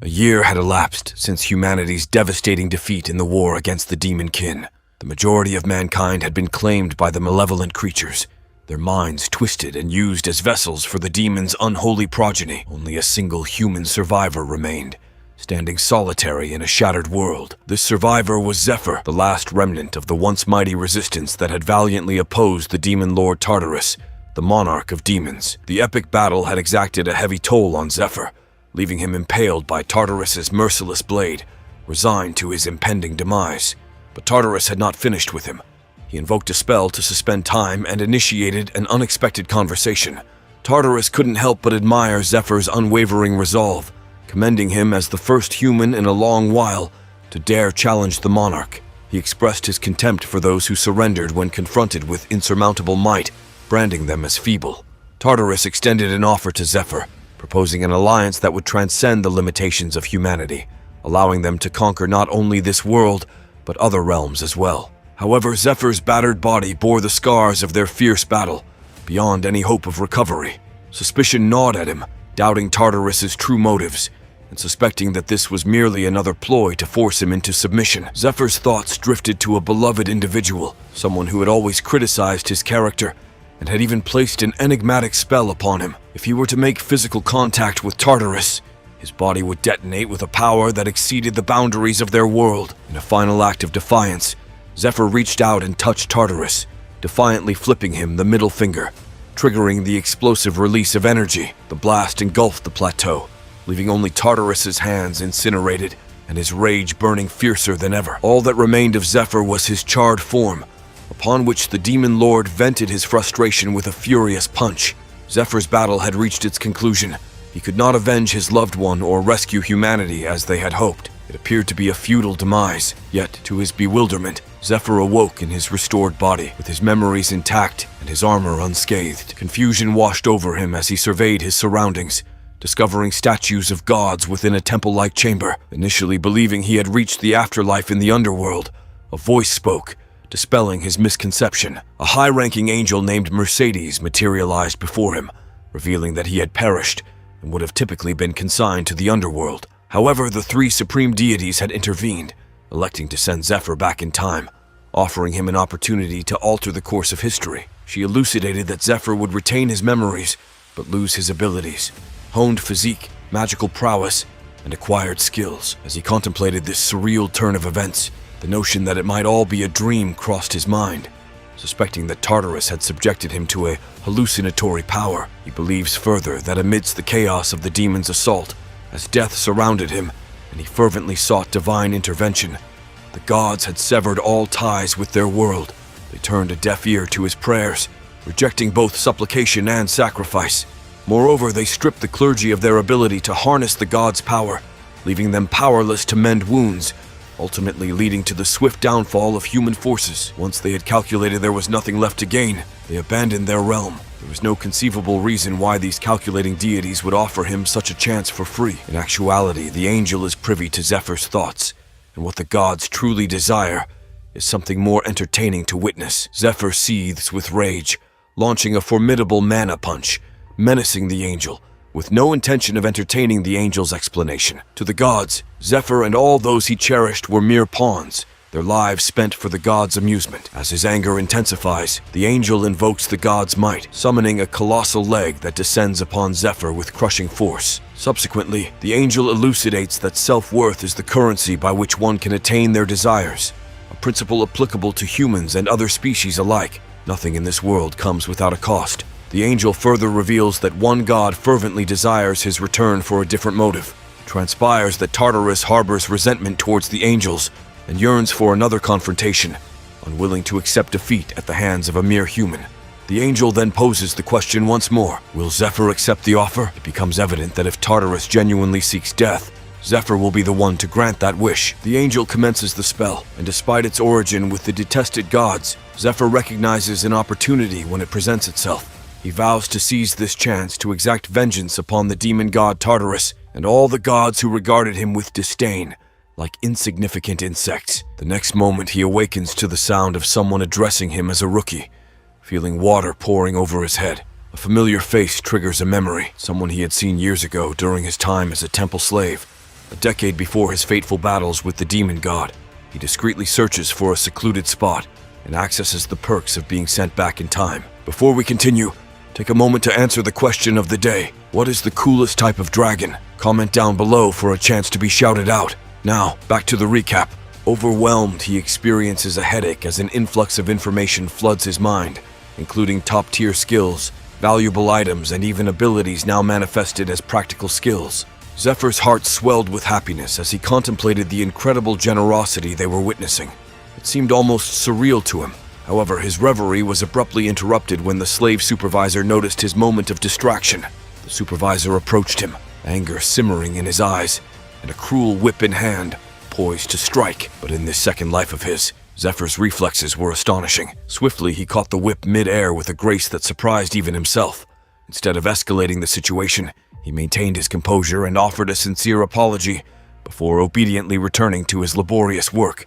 A year had elapsed since humanity's devastating defeat in the war against the demon kin. The majority of mankind had been claimed by the malevolent creatures, their minds twisted and used as vessels for the demon's unholy progeny. Only a single human survivor remained, standing solitary in a shattered world. This survivor was Zephyr, the last remnant of the once mighty resistance that had valiantly opposed the demon lord Tartarus, the monarch of demons. The epic battle had exacted a heavy toll on Zephyr, leaving him impaled by Tartarus's merciless blade, resigned to his impending demise. But Tartarus had not finished with him. He invoked a spell to suspend time and initiated an unexpected conversation. Tartarus couldn't help but admire Zephyr's unwavering resolve, commending him as the first human in a long while to dare challenge the monarch. He expressed his contempt for those who surrendered when confronted with insurmountable might, branding them as feeble. Tartarus extended an offer to Zephyr, proposing an alliance that would transcend the limitations of humanity, allowing them to conquer not only this world, but other realms as well. However, Zephyr's battered body bore the scars of their fierce battle, beyond any hope of recovery. Suspicion gnawed at him, doubting Tartarus's true motives, and suspecting that this was merely another ploy to force him into submission. Zephyr's thoughts drifted to a beloved individual, someone who had always criticized his character, and had even placed an enigmatic spell upon him. If he were to make physical contact with Tartarus, his body would detonate with a power that exceeded the boundaries of their world. In a final act of defiance, Zephyr reached out and touched Tartarus, defiantly flipping him the middle finger, triggering the explosive release of energy. The blast engulfed the plateau, leaving only Tartarus's hands incinerated and his rage burning fiercer than ever. All that remained of Zephyr was his charred form, upon which the demon lord vented his frustration with a furious punch. Zephyr's battle had reached its conclusion. He could not avenge his loved one or rescue humanity as they had hoped. It appeared to be a futile demise, yet, to his bewilderment, Zephyr awoke in his restored body, with his memories intact and his armor unscathed. Confusion washed over him as he surveyed his surroundings, discovering statues of gods within a temple-like chamber. Initially believing he had reached the afterlife in the underworld, a voice spoke, dispelling his misconception. A high-ranking angel named Mercedes materialized before him, revealing that he had perished and would have typically been consigned to the underworld. However, the three supreme deities had intervened, electing to send Zephyr back in time, offering him an opportunity to alter the course of history. She elucidated that Zephyr would retain his memories, but lose his abilities, honed physique, magical prowess, and acquired skills. As he contemplated this surreal turn of events, the notion that it might all be a dream crossed his mind. Suspecting that Tartarus had subjected him to a hallucinatory power, he believes further that amidst the chaos of the demon's assault, as death surrounded him, and he fervently sought divine intervention, the gods had severed all ties with their world. They turned a deaf ear to his prayers, rejecting both supplication and sacrifice. Moreover, they stripped the clergy of their ability to harness the gods' power, leaving them powerless to mend wounds, ultimately leading to the swift downfall of human forces. Once they had calculated there was nothing left to gain, they abandoned their realm. There was no conceivable reason why these calculating deities would offer him such a chance for free. In actuality, the angel is privy to Zephyr's thoughts, and what the gods truly desire is something more entertaining to witness. Zephyr seethes with rage, launching a formidable mana punch, menacing the angel, with no intention of entertaining the angel's explanation. To the gods, Zephyr and all those he cherished were mere pawns, their lives spent for the gods' amusement. As his anger intensifies, the angel invokes the gods' might, summoning a colossal leg that descends upon Zephyr with crushing force. Subsequently, the angel elucidates that self-worth is the currency by which one can attain their desires, a principle applicable to humans and other species alike. Nothing in this world comes without a cost. The angel further reveals that one god fervently desires his return for a different motive. It transpires that Tartarus harbors resentment towards the angels and yearns for another confrontation, unwilling to accept defeat at the hands of a mere human. The angel then poses the question once more. Will Zephyr accept the offer? It becomes evident that if Tartarus genuinely seeks death, Zephyr will be the one to grant that wish. The angel commences the spell, and despite its origin with the detested gods, Zephyr recognizes an opportunity when it presents itself. He vows to seize this chance to exact vengeance upon the demon god Tartarus and all the gods who regarded him with disdain, like insignificant insects. The next moment he awakens to the sound of someone addressing him as a rookie, feeling water pouring over his head. A familiar face triggers a memory, someone he had seen years ago during his time as a temple slave. A decade before his fateful battles with the demon god, he discreetly searches for a secluded spot and accesses the perks of being sent back in time. Before we continue, take a moment to answer the question of the day. What is the coolest type of dragon? Comment down below for a chance to be shouted out. Now, back to the recap. Overwhelmed, he experiences a headache as an influx of information floods his mind, including top-tier skills, valuable items, and even abilities now manifested as practical skills. Zephyr's heart swelled with happiness as he contemplated the incredible generosity they were witnessing. It seemed almost surreal to him. However, his reverie was abruptly interrupted when the slave supervisor noticed his moment of distraction. The supervisor approached him, anger simmering in his eyes, and a cruel whip in hand, poised to strike. But in this second life of his, Zephyr's reflexes were astonishing. Swiftly, he caught the whip mid-air with a grace that surprised even himself. Instead of escalating the situation, he maintained his composure and offered a sincere apology before obediently returning to his laborious work.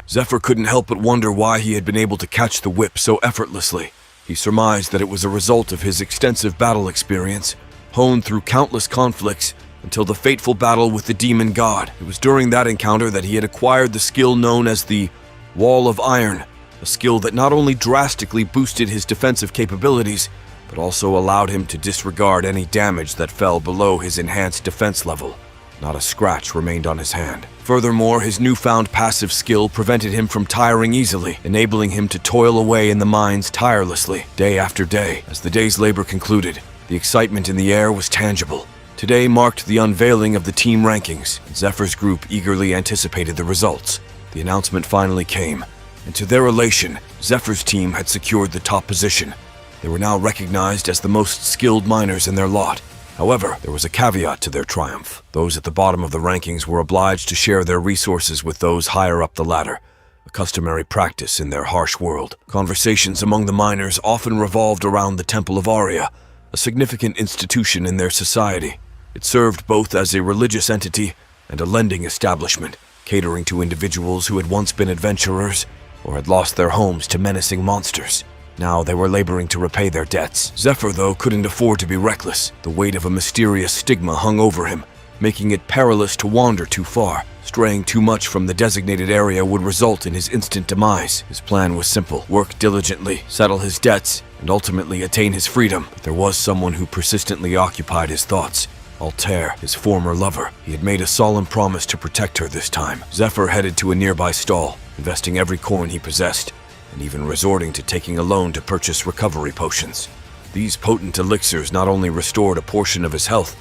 Zephyr couldn't help but wonder why he had been able to catch the whip so effortlessly. He surmised that it was a result of his extensive battle experience, honed through countless conflicts until the fateful battle with the demon god. It was during that encounter that he had acquired the skill known as the Wall of Iron, a skill that not only drastically boosted his defensive capabilities, but also allowed him to disregard any damage that fell below his enhanced defense level. Not a scratch remained on his hand. Furthermore, his newfound passive skill prevented him from tiring easily, enabling him to toil away in the mines tirelessly, day after day. As the day's labor concluded, the excitement in the air was tangible. Today marked the unveiling of the team rankings, and Zephyr's group eagerly anticipated the results. The announcement finally came, and to their elation, Zephyr's team had secured the top position. They were now recognized as the most skilled miners in their lot. However, there was a caveat to their triumph. Those at the bottom of the rankings were obliged to share their resources with those higher up the ladder, a customary practice in their harsh world. Conversations among the miners often revolved around the Temple of Aria, a significant institution in their society. It served both as a religious entity and a lending establishment, catering to individuals who had once been adventurers or had lost their homes to menacing monsters. Now they were laboring to repay their debts. Zephyr, though, couldn't afford to be reckless. The weight of a mysterious stigma hung over him, making it perilous to wander too far. Straying too much from the designated area would result in his instant demise. His plan was simple: work diligently, settle his debts, and ultimately attain his freedom. But there was someone who persistently occupied his thoughts. Altair, his former lover. He had made a solemn promise to protect her this time. Zephyr headed to a nearby stall, investing every coin he possessed, and even resorting to taking a loan to purchase recovery potions. These potent elixirs not only restored a portion of his health,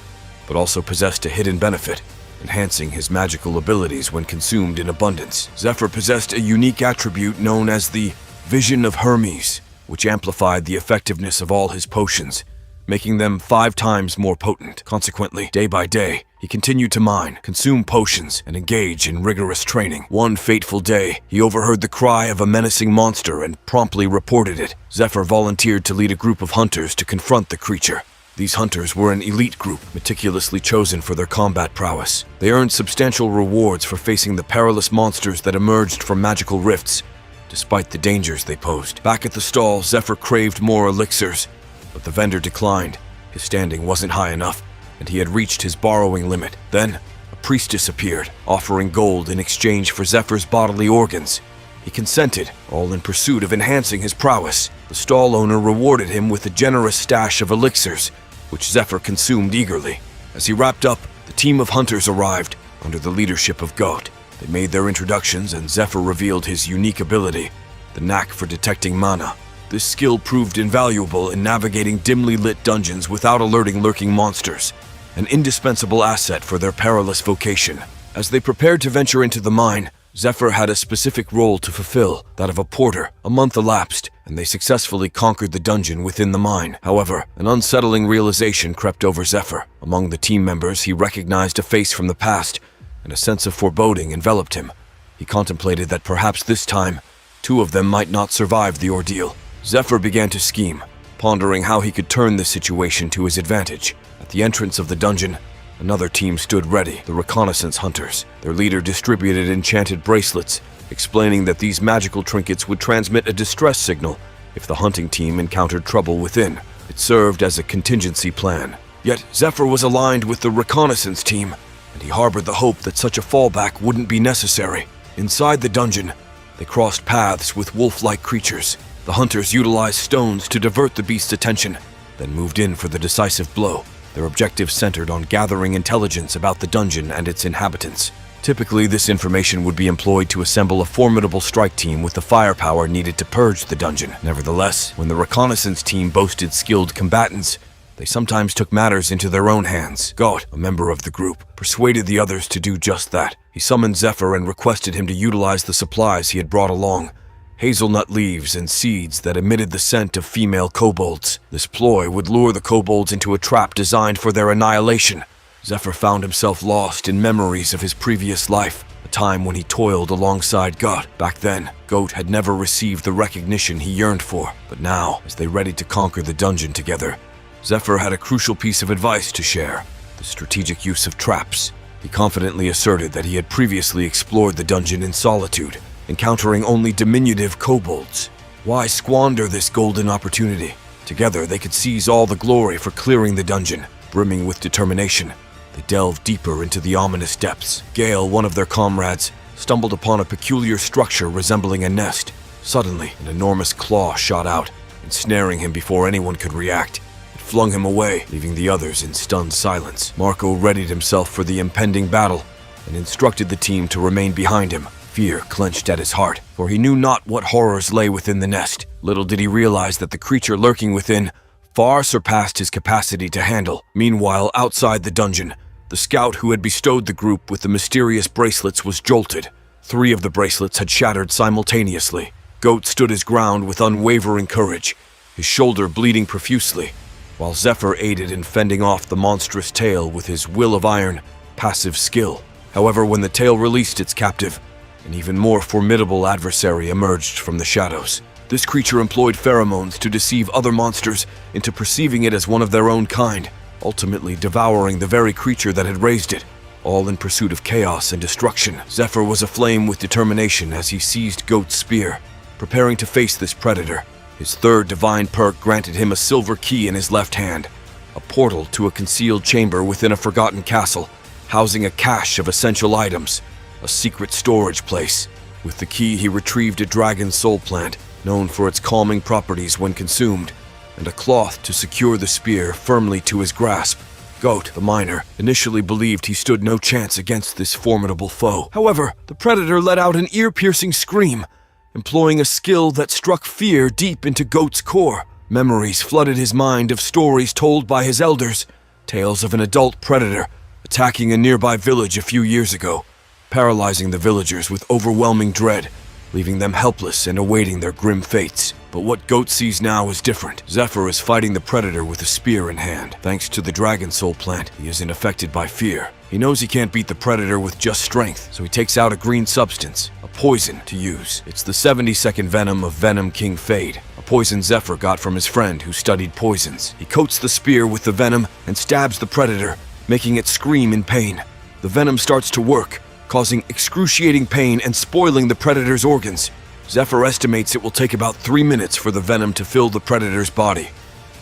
but also possessed a hidden benefit, enhancing his magical abilities when consumed in abundance. Zephyr possessed a unique attribute known as the Vision of Hermes, which amplified the effectiveness of all his potions, making them 5 times more potent. Consequently, day by day, he continued to mine, consume potions, and engage in rigorous training. One fateful day, he overheard the cry of a menacing monster and promptly reported it. Zephyr volunteered to lead a group of hunters to confront the creature. These hunters were an elite group, meticulously chosen for their combat prowess. They earned substantial rewards for facing the perilous monsters that emerged from magical rifts, despite the dangers they posed. Back at the stall, Zephyr craved more elixirs, but the vendor declined. His standing wasn't high enough, and he had reached his borrowing limit. Then, a priestess appeared, offering gold in exchange for Zephyr's bodily organs. He consented, all in pursuit of enhancing his prowess. The stall owner rewarded him with a generous stash of elixirs, which Zephyr consumed eagerly. As he wrapped up, the team of hunters arrived, under the leadership of Goat. They made their introductions, and Zephyr revealed his unique ability, the knack for detecting mana. This skill proved invaluable in navigating dimly lit dungeons without alerting lurking monsters, an indispensable asset for their perilous vocation. As they prepared to venture into the mine, Zephyr had a specific role to fulfill, that of a porter. A month elapsed, and they successfully conquered the dungeon within the mine. However, an unsettling realization crept over Zephyr. Among the team members, he recognized a face from the past, and a sense of foreboding enveloped him. He contemplated that perhaps this time, 2 of them might not survive the ordeal. Zephyr began to scheme, pondering how he could turn this situation to his advantage. At the entrance of the dungeon, another team stood ready, the reconnaissance hunters. Their leader distributed enchanted bracelets, explaining that these magical trinkets would transmit a distress signal if the hunting team encountered trouble within. It served as a contingency plan. Yet Zephyr was aligned with the reconnaissance team, and he harbored the hope that such a fallback wouldn't be necessary. Inside the dungeon, they crossed paths with wolf-like creatures. The hunters utilized stones to divert the beast's attention, then moved in for the decisive blow. Their objective centered on gathering intelligence about the dungeon and its inhabitants. Typically, this information would be employed to assemble a formidable strike team with the firepower needed to purge the dungeon. Nevertheless, when the reconnaissance team boasted skilled combatants, they sometimes took matters into their own hands. Gaut, a member of the group, persuaded the others to do just that. He summoned Zephyr and requested him to utilize the supplies he had brought along: hazelnut leaves and seeds that emitted the scent of female kobolds. This ploy would lure the kobolds into a trap designed for their annihilation. Zephyr found himself lost in memories of his previous life, a time when he toiled alongside Gaut. Back then, Gaut had never received the recognition he yearned for, but now, as they readied to conquer the dungeon together, Zephyr had a crucial piece of advice to share: the strategic use of traps. He confidently asserted that he had previously explored the dungeon in solitude, encountering only diminutive kobolds. Why squander this golden opportunity? Together, they could seize all the glory for clearing the dungeon. Brimming with determination, they delved deeper into the ominous depths. Gale, one of their comrades, stumbled upon a peculiar structure resembling a nest. Suddenly, an enormous claw shot out, ensnaring him before anyone could react. It flung him away, leaving the others in stunned silence. Marco readied himself for the impending battle and instructed the team to remain behind him. Fear clenched at his heart, for he knew not what horrors lay within the nest. Little did he realize that the creature lurking within far surpassed his capacity to handle. Meanwhile, outside the dungeon, the scout who had bestowed the group with the mysterious bracelets was jolted. 3 of the bracelets had shattered simultaneously. Gaut stood his ground with unwavering courage, his shoulder bleeding profusely, while Zephyr aided in fending off the monstrous tail with his will of iron, passive skill. However, when the tail released its captive, an even more formidable adversary emerged from the shadows. This creature employed pheromones to deceive other monsters into perceiving it as one of their own kind, ultimately devouring the very creature that had raised it, all in pursuit of chaos and destruction. Zephyr was aflame with determination as he seized Gaut's spear, preparing to face this predator. His third divine perk granted him a silver key in his left hand, a portal to a concealed chamber within a forgotten castle, housing a cache of essential items, a secret storage place. With the key, he retrieved a dragon soul plant, known for its calming properties when consumed, and a cloth to secure the spear firmly to his grasp. Gaut, the miner, initially believed he stood no chance against this formidable foe. However, the predator let out an ear-piercing scream, employing a skill that struck fear deep into Gaut's core. Memories flooded his mind of stories told by his elders, tales of an adult predator attacking a nearby village a few years ago, paralyzing the villagers with overwhelming dread, leaving them helpless and awaiting their grim fates. But what Gaut sees now is different. Zephyr is fighting the predator with a spear in hand. Thanks to the dragon soul plant, he isn't affected by fear. He knows he can't beat the predator with just strength, so he takes out a green substance, a poison, to use. It's the 70-second venom of Venom King Fade, a poison Zephyr got from his friend who studied poisons. He coats the spear with the venom and stabs the predator, making it scream in pain. The venom starts to work, causing excruciating pain and spoiling the predator's organs. Zephyr estimates it will take about 3 minutes for the venom to fill the predator's body.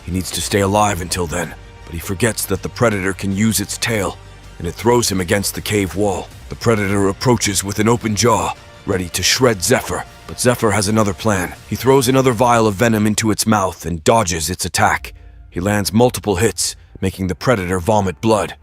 He needs to stay alive until then, but he forgets that the predator can use its tail, and it throws him against the cave wall. The predator approaches with an open jaw, ready to shred Zephyr, but Zephyr has another plan. He throws another vial of venom into its mouth and dodges its attack. He lands multiple hits, making the predator vomit blood.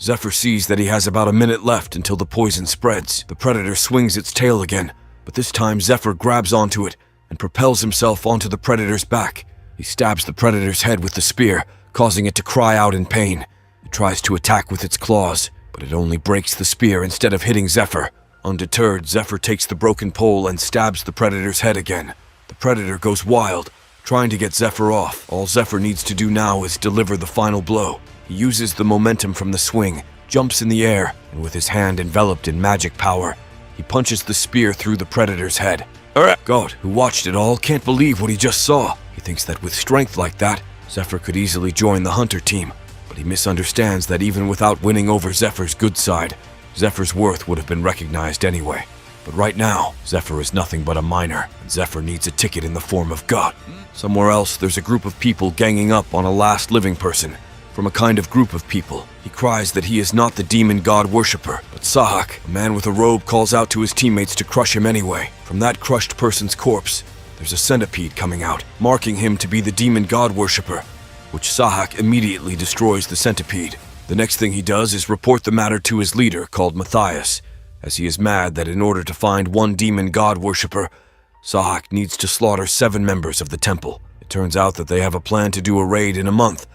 Zephyr sees that he has about a minute left until the poison spreads. The predator swings its tail again, but this time Zephyr grabs onto it and propels himself onto the predator's back. He stabs the predator's head with the spear, causing it to cry out in pain. It tries to attack with its claws, but it only breaks the spear instead of hitting Zephyr. Undeterred, Zephyr takes the broken pole and stabs the predator's head again. The predator goes wild, trying to get Zephyr off. All Zephyr needs to do now is deliver the final blow. He uses the momentum from the swing, jumps in the air, and with his hand enveloped in magic power, he punches the spear through the predator's head. Gaut, who watched it all, can't believe what he just saw. He thinks that with strength like that, Zephyr could easily join the hunter team, but he misunderstands that even without winning over Zephyr's good side, Zephyr's worth would have been recognized anyway. But right now, Zephyr is nothing but a miner, and Zephyr needs a ticket in the form of Gaut. Somewhere else, there's a group of people ganging up on a last living person, from a kind of group of people. He cries that he is not the demon god worshipper, but Sahak, a man with a robe, calls out to his teammates to crush him anyway. From that crushed person's corpse, there's a centipede coming out, marking him to be the demon god worshipper, which Sahak immediately destroys the centipede. The next thing he does is report the matter to his leader, called Matthias, as he is mad that in order to find one demon god worshipper, Sahak needs to slaughter 7 members of the temple. It turns out that they have a plan to do a raid in a month,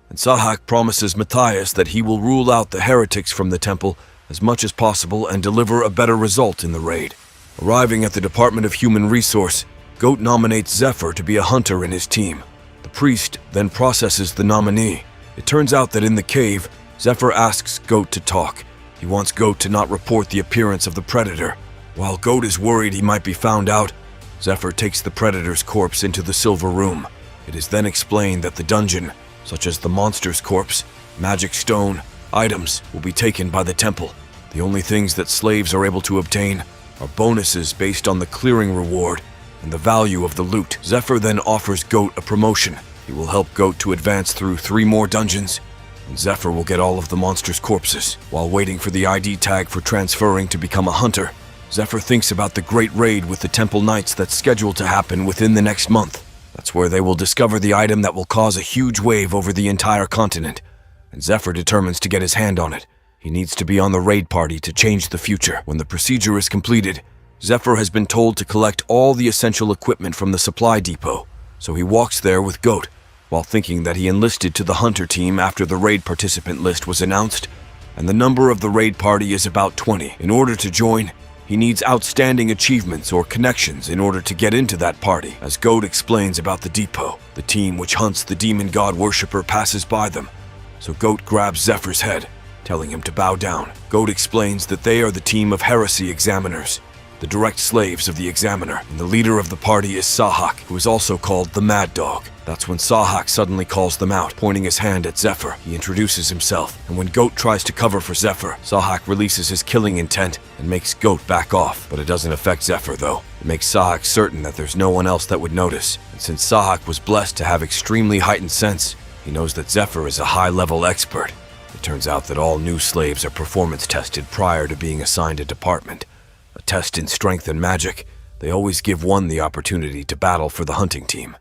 and Sahak promises Matthias that he will rule out the heretics from the temple as much as possible and deliver a better result in the raid. Arriving at the Department of Human Resource, Goat nominates Zephyr to be a hunter in his team. The priest then processes the nominee. It turns out that in the cave, Zephyr asks Goat to talk. He wants Goat to not report the appearance of the predator. While Goat is worried he might be found out, Zephyr takes the predator's corpse into the silver room. It is then explained that the dungeon, such as the monster's corpse, magic stone, items, will be taken by the temple. The only things that slaves are able to obtain are bonuses based on the clearing reward and the value of the loot. Zephyr then offers Goat a promotion. He will help Goat to advance through 3 more dungeons, and Zephyr will get all of the monster's corpses. While waiting for the ID tag for transferring to become a hunter, Zephyr thinks about the great raid with the Temple Knights that's scheduled to happen within the next month. That's where they will discover the item that will cause a huge wave over the entire continent, and Zephyr determines to get his hand on it. He needs to be on the raid party to change the future. When the procedure is completed, Zephyr has been told to collect all the essential equipment from the supply depot, so he walks there with Goat, while thinking that he enlisted to the hunter team after the raid participant list was announced, and the number of the raid party is about 20. In order to join, he needs outstanding achievements or connections in order to get into that party. As Goat explains about the depot, the team which hunts the demon god worshipper passes by them, so Goat grabs Zephyr's head, telling him to bow down. Goat explains that they are the team of heresy examiners, the direct slaves of the examiner, and the leader of the party is Sahak, who is also called the Mad Dog. That's when Sahak suddenly calls them out, pointing his hand at Zephyr. He introduces himself, and when Goat tries to cover for Zephyr, Sahak releases his killing intent and makes Goat back off. But it doesn't affect Zephyr, though. It makes Sahak certain that there's no one else that would notice, and since Sahak was blessed to have extremely heightened sense, he knows that Zephyr is a high-level expert. It turns out that all new slaves are performance tested prior to being assigned a department. A test in strength and magic, they always give one the opportunity to battle for the hunting team,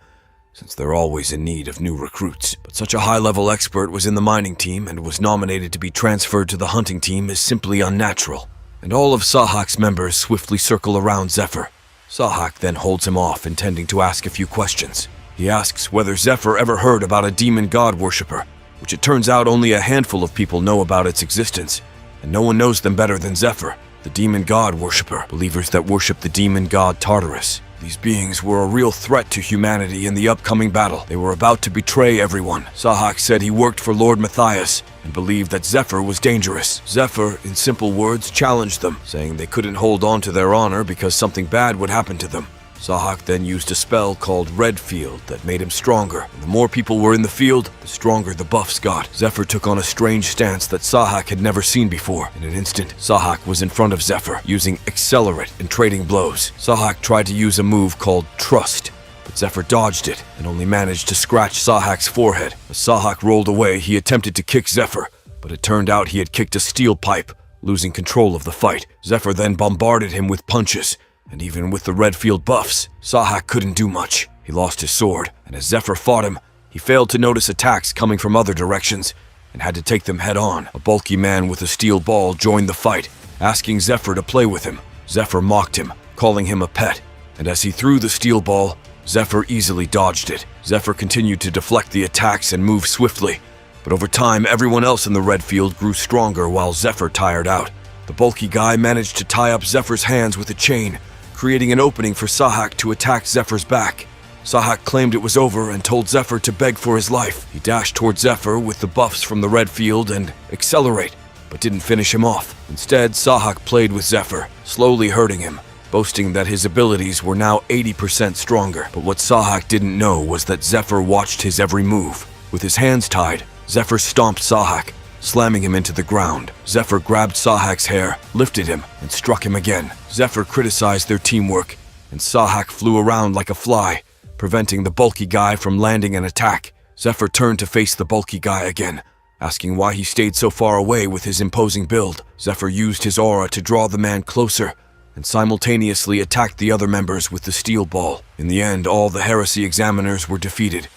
since they're always in need of new recruits. But such a high-level expert was in the mining team and was nominated to be transferred to the hunting team is simply unnatural, and all of Sahak's members swiftly circle around Zephyr. Sahak then holds him off, intending to ask a few questions. He asks whether Zephyr ever heard about a demon god worshipper, which it turns out only a handful of people know about its existence, and no one knows them better than Zephyr, the demon god worshipper, believers that worship the demon god Tartarus. These beings were a real threat to humanity in the upcoming battle. They were about to betray everyone. Sahak said he worked for Lord Matthias and believed that Zephyr was dangerous. Zephyr, in simple words, challenged them, saying they couldn't hold on to their honor because something bad would happen to them. Sahak then used a spell called Red Field that made him stronger, and the more people were in the field, the stronger the buffs got. Zephyr took on a strange stance that Sahak had never seen before. In an instant, Sahak was in front of Zephyr, using Accelerate and trading blows. Sahak tried to use a move called Trust, but Zephyr dodged it and only managed to scratch Sahak's forehead. As Sahak rolled away, he attempted to kick Zephyr, but it turned out he had kicked a steel pipe, losing control of the fight. Zephyr then bombarded him with punches, and even with the Redfield buffs, Sahak couldn't do much. He lost his sword, and as Zephyr fought him, he failed to notice attacks coming from other directions and had to take them head on. A bulky man with a steel ball joined the fight, asking Zephyr to play with him. Zephyr mocked him, calling him a pet, and as he threw the steel ball, Zephyr easily dodged it. Zephyr continued to deflect the attacks and move swiftly, but over time everyone else in the Redfield grew stronger while Zephyr tired out. The bulky guy managed to tie up Zephyr's hands with a chain, creating an opening for Sahak to attack Zephyr's back. Sahak claimed it was over and told Zephyr to beg for his life. He dashed toward Zephyr with the buffs from the red field and Accelerate, but didn't finish him off. Instead, Sahak played with Zephyr, slowly hurting him, boasting that his abilities were now 80% stronger. But what Sahak didn't know was that Zephyr watched his every move. With his hands tied, Zephyr stomped Sahak, slamming him into the ground. Zephyr grabbed Sahak's hair, lifted him, and struck him again. Zephyr criticized their teamwork, and Sahak flew around like a fly, preventing the bulky guy from landing an attack. Zephyr turned to face the bulky guy again, asking why he stayed so far away with his imposing build. Zephyr used his aura to draw the man closer and simultaneously attacked the other members with the steel ball. In the end, all the heresy examiners were defeated.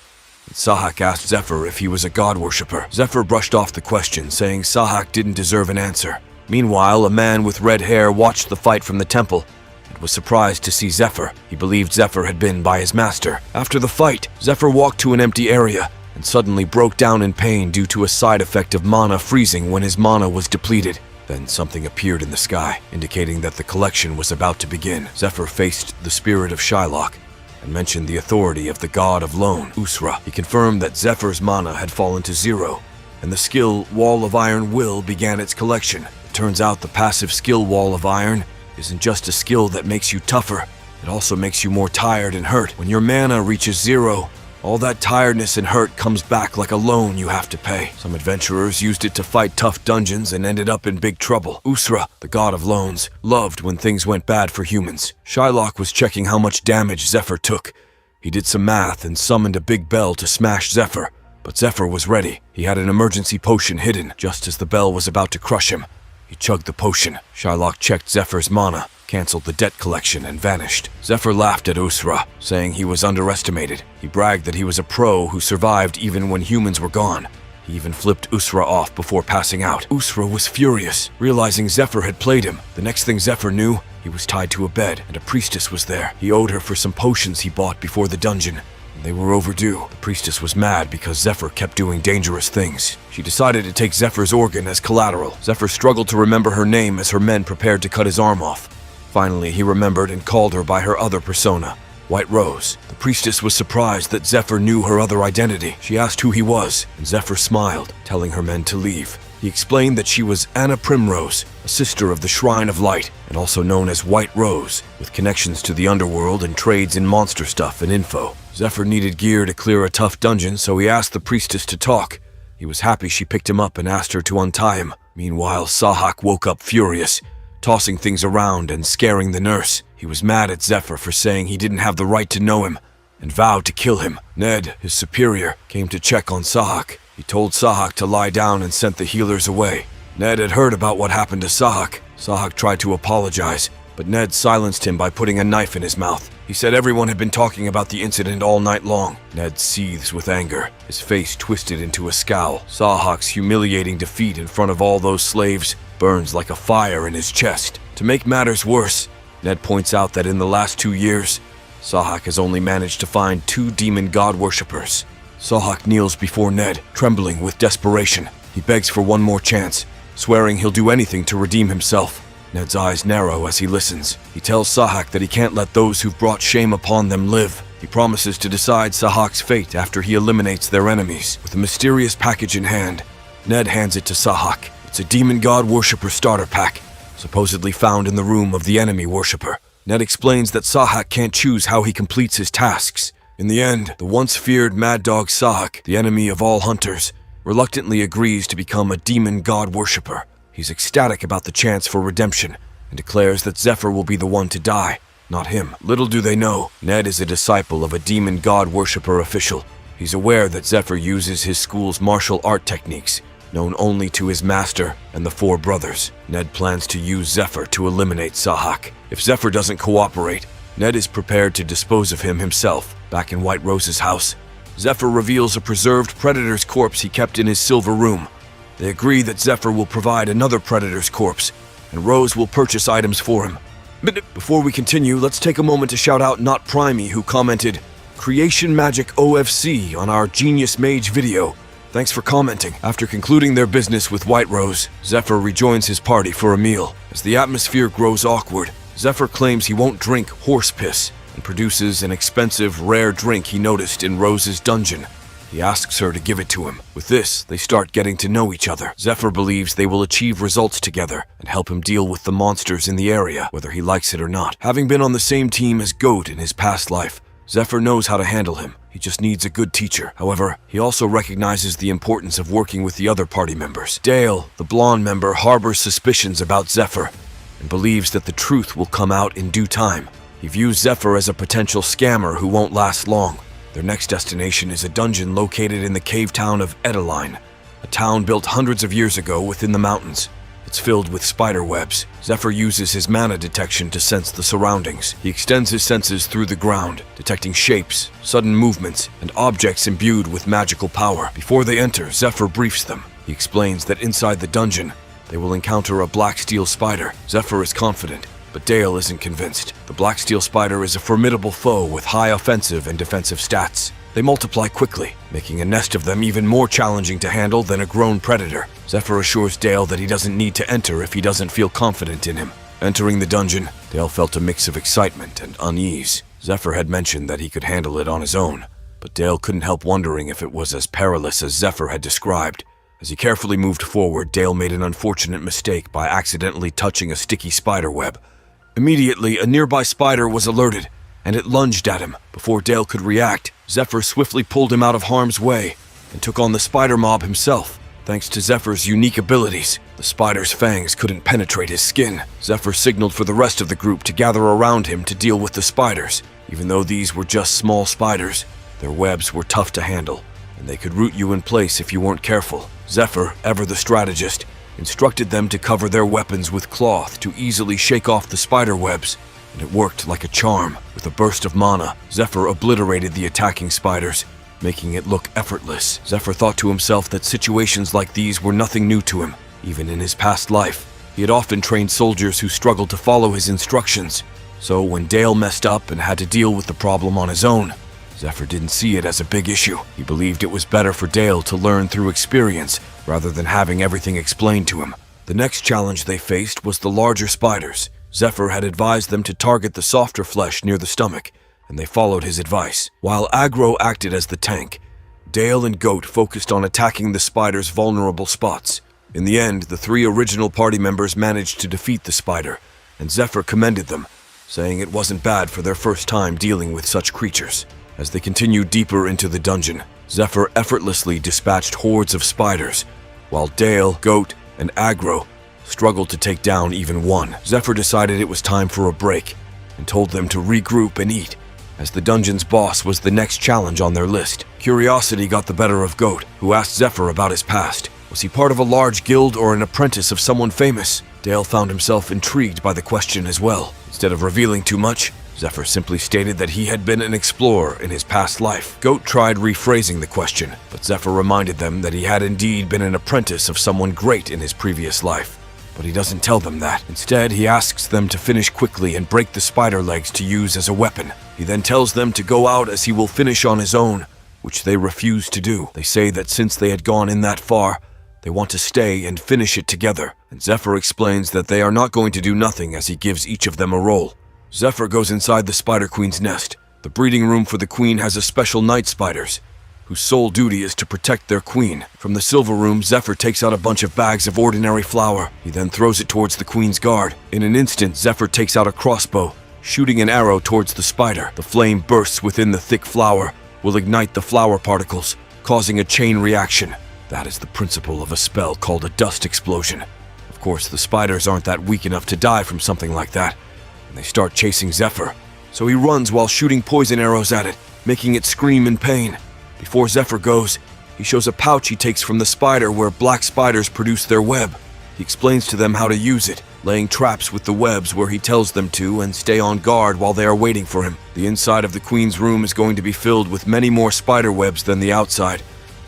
Sahak asked Zephyr if he was a god worshipper. Zephyr brushed off the question, saying Sahak didn't deserve an answer. Meanwhile, a man with red hair watched the fight from the temple and was surprised to see Zephyr. He believed Zephyr had been by his master. After the fight, Zephyr walked to an empty area and suddenly broke down in pain due to a side effect of mana freezing when his mana was depleted. Then something appeared in the sky, indicating that the collection was about to begin. Zephyr faced the spirit of Shylock and mentioned the authority of the god of Lone, Usra. He confirmed that Zephyr's mana had fallen to 0, and the skill Wall of Iron Will began its collection. It turns out the passive skill Wall of Iron isn't just a skill that makes you tougher, it also makes you more tired and hurt. When your mana reaches 0, all that tiredness and hurt comes back like a loan you have to pay. Some adventurers used it to fight tough dungeons and ended up in big trouble. Usra, the god of loans, loved when things went bad for humans. Shylock was checking how much damage Zephyr took. He did some math and summoned a big bell to smash Zephyr, but Zephyr was ready. He had an emergency potion hidden just as the bell was about to crush him. He chugged the potion. Shylock checked Zephyr's mana, canceled the debt collection, and vanished. Zephyr laughed at Usra, saying he was underestimated. He bragged that he was a pro who survived even when humans were gone. He even flipped Usra off before passing out. Usra was furious, realizing Zephyr had played him. The next thing Zephyr knew, he was tied to a bed, and a priestess was there. He owed her for some potions he bought before the dungeon. They were overdue. The priestess was mad because Zephyr kept doing dangerous things. She decided to take Zephyr's organ as collateral. Zephyr struggled to remember her name as her men prepared to cut his arm off. Finally, he remembered and called her by her other persona, White Rose. The priestess was surprised that Zephyr knew her other identity. She asked who he was, and Zephyr smiled, telling her men to leave. He explained that she was Anna Primrose, a sister of the Shrine of Light, and also known as White Rose, with connections to the underworld and trades in monster stuff and info. Zephyr needed gear to clear a tough dungeon, so he asked the priestess to talk. He was happy she picked him up and asked her to untie him. Meanwhile, Sahak woke up furious, tossing things around and scaring the nurse. He was mad at Zephyr for saying he didn't have the right to know him, and vowed to kill him. Ned, his superior, came to check on Sahak. He told Sahak to lie down and sent the healers away. Ned had heard about what happened to Sahak. Sahak tried to apologize, but Ned silenced him by putting a knife in his mouth. He said everyone had been talking about the incident all night long. Ned seethes with anger, his face twisted into a scowl. Sahak's humiliating defeat in front of all those slaves burns like a fire in his chest. To make matters worse, Ned points out that in the last 2 years, Sahak has only managed to find 2 demon god worshippers. Sahak kneels before Ned, trembling with desperation. He begs for one more chance, swearing he'll do anything to redeem himself. Ned's eyes narrow as he listens. He tells Sahak that he can't let those who've brought shame upon them live. He promises to decide Sahak's fate after he eliminates their enemies. With a mysterious package in hand, Ned hands it to Sahak. It's a demon god worshipper starter pack, supposedly found in the room of the enemy worshipper. Ned explains that Sahak can't choose how he completes his tasks. In the end, the once feared mad dog Sahak, the enemy of all hunters, reluctantly agrees to become a demon god worshipper. He's ecstatic about the chance for redemption and declares that Zephyr will be the one to die, not him. Little do they know, Ned is a disciple of a demon god worshipper official. He's aware that Zephyr uses his school's martial art techniques, known only to his master and the 4 brothers. Ned plans to use Zephyr to eliminate Sahak. If Zephyr doesn't cooperate, Ned is prepared to dispose of him himself. Back in White Rose's house, Zephyr reveals a preserved predator's corpse he kept in his silver room. They agree that Zephyr will provide another predator's corpse, and Rose will purchase items for him. But before we continue, let's take a moment to shout out Not Primey, who commented, "Creation Magic OFC" on our Genius Mage video. Thanks for commenting. After concluding their business with White Rose, Zephyr rejoins his party for a meal. As the atmosphere grows awkward, Zephyr claims he won't drink horse piss and produces an expensive, rare drink he noticed in Rose's dungeon. He asks her to give it to him. With this, they start getting to know each other. Zephyr believes they will achieve results together and help him deal with the monsters in the area, whether he likes it or not. Having been on the same team as Goat in his past life, Zephyr knows how to handle him. He just needs a good teacher. However, he also recognizes the importance of working with the other party members. Dale, the blonde member, harbors suspicions about Zephyr and believes that the truth will come out in due time. He views Zephyr as a potential scammer who won't last long. Their next destination is a dungeon located in the cave town of Edeline. a town built hundreds of years ago within the mountains. It's filled with spider webs. Zephyr uses his mana detection to sense the surroundings. He extends his senses through the ground, detecting shapes, sudden movements, and objects imbued with magical power. Before they enter, Zephyr briefs them. He explains that inside the dungeon, they will encounter a black steel spider. Zephyr is confident, but Dale isn't convinced. The black steel spider is a formidable foe with high offensive and defensive stats. They multiply quickly, making a nest of them even more challenging to handle than a grown predator. Zephyr assures Dale that he doesn't need to enter if he doesn't feel confident in him. Entering the dungeon, Dale felt a mix of excitement and unease. Zephyr had mentioned that he could handle it on his own, but Dale couldn't help wondering if it was as perilous as Zephyr had described. As he carefully moved forward, Dale made an unfortunate mistake by accidentally touching a sticky spider web. Immediately, a nearby spider was alerted, and it lunged at him. Before Dale could react, Zephyr swiftly pulled him out of harm's way and took on the spider mob himself. Thanks to Zephyr's unique abilities, the spider's fangs couldn't penetrate his skin. Zephyr signaled for the rest of the group to gather around him to deal with the spiders. Even though these were just small spiders, their webs were tough to handle, and they could root you in place if you weren't careful. Zephyr, ever the strategist, instructed them to cover their weapons with cloth to easily shake off the spider webs, and it worked like a charm. With a burst of mana, Zephyr obliterated the attacking spiders, making it look effortless. Zephyr thought to himself that situations like these were nothing new to him. Even in his past life, he had often trained soldiers who struggled to follow his instructions. So when Dale messed up and had to deal with the problem on his own, Zephyr didn't see it as a big issue. He believed it was better for Dale to learn through experience rather than having everything explained to him. The next challenge they faced was the larger spiders. Zephyr had advised them to target the softer flesh near the stomach, and they followed his advice. While Aggro acted as the tank, Dale and Goat focused on attacking the spider's vulnerable spots. In the end, the 3 original party members managed to defeat the spider, and Zephyr commended them, saying it wasn't bad for their first time dealing with such creatures. As they continued deeper into the dungeon, Zephyr effortlessly dispatched hordes of spiders, while Dale, Goat, and Aggro struggled to take down even one. Zephyr decided it was time for a break and told them to regroup and eat, as the dungeon's boss was the next challenge on their list. Curiosity got the better of Goat, who asked Zephyr about his past. Was he part of a large guild or an apprentice of someone famous? Dale found himself intrigued by the question as well. Instead of revealing too much, Zephyr simply stated that he had been an explorer in his past life. Goat tried rephrasing the question, but Zephyr reminded them that he had indeed been an apprentice of someone great in his previous life. But he doesn't tell them that. Instead, he asks them to finish quickly and break the spider legs to use as a weapon. He then tells them to go out as he will finish on his own, which they refuse to do. They say that since they had gone in that far, they want to stay and finish it together. And Zephyr explains that they are not going to do nothing as he gives each of them a role. Zephyr goes inside the Spider Queen's nest. The breeding room for the queen has a special night spiders, whose sole duty is to protect their queen. From the silver room, Zephyr takes out a bunch of bags of ordinary flour. He then throws it towards the queen's guard. In an instant, Zephyr takes out a crossbow, shooting an arrow towards the spider. The flame bursts within the thick flour, will ignite the flour particles, causing a chain reaction. That is the principle of a spell called a dust explosion. Of course, the spiders aren't that weak enough to die from something like that, and they start chasing Zephyr. So he runs while shooting poison arrows at it, making it scream in pain. Before Zephyr goes, he shows a pouch he takes from the spider where black spiders produce their web. He explains to them how to use it, laying traps with the webs where he tells them to, and stay on guard while they are waiting for him. The inside of the queen's room is going to be filled with many more spider webs than the outside,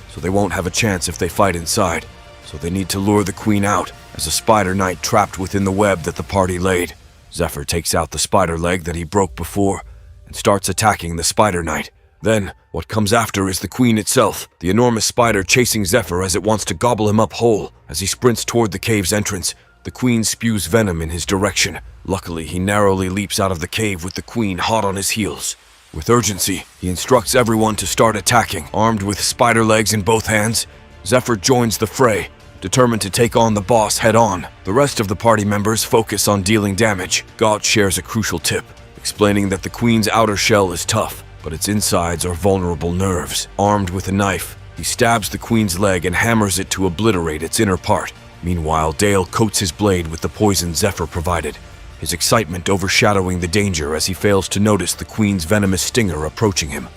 so they won't have a chance if they fight inside. So they need to lure the queen out, as a spider knight trapped within the web that the party laid. Zephyr takes out the spider leg that he broke before, and starts attacking the spider knight. Then, what comes after is the queen itself, the enormous spider chasing Zephyr as it wants to gobble him up whole. As he sprints toward the cave's entrance, the queen spews venom in his direction. Luckily, he narrowly leaps out of the cave with the queen hot on his heels. With urgency, he instructs everyone to start attacking. Armed with spider legs in both hands, Zephyr joins the fray, determined to take on the boss head-on. The rest of the party members focus on dealing damage. Gaut shares a crucial tip, explaining that the queen's outer shell is tough, but its insides are vulnerable nerves. Armed with a knife, he stabs the queen's leg and hammers it to obliterate its inner part. Meanwhile, Dale coats his blade with the poison Zephyr provided, his excitement overshadowing the danger as he fails to notice the queen's venomous stinger approaching him.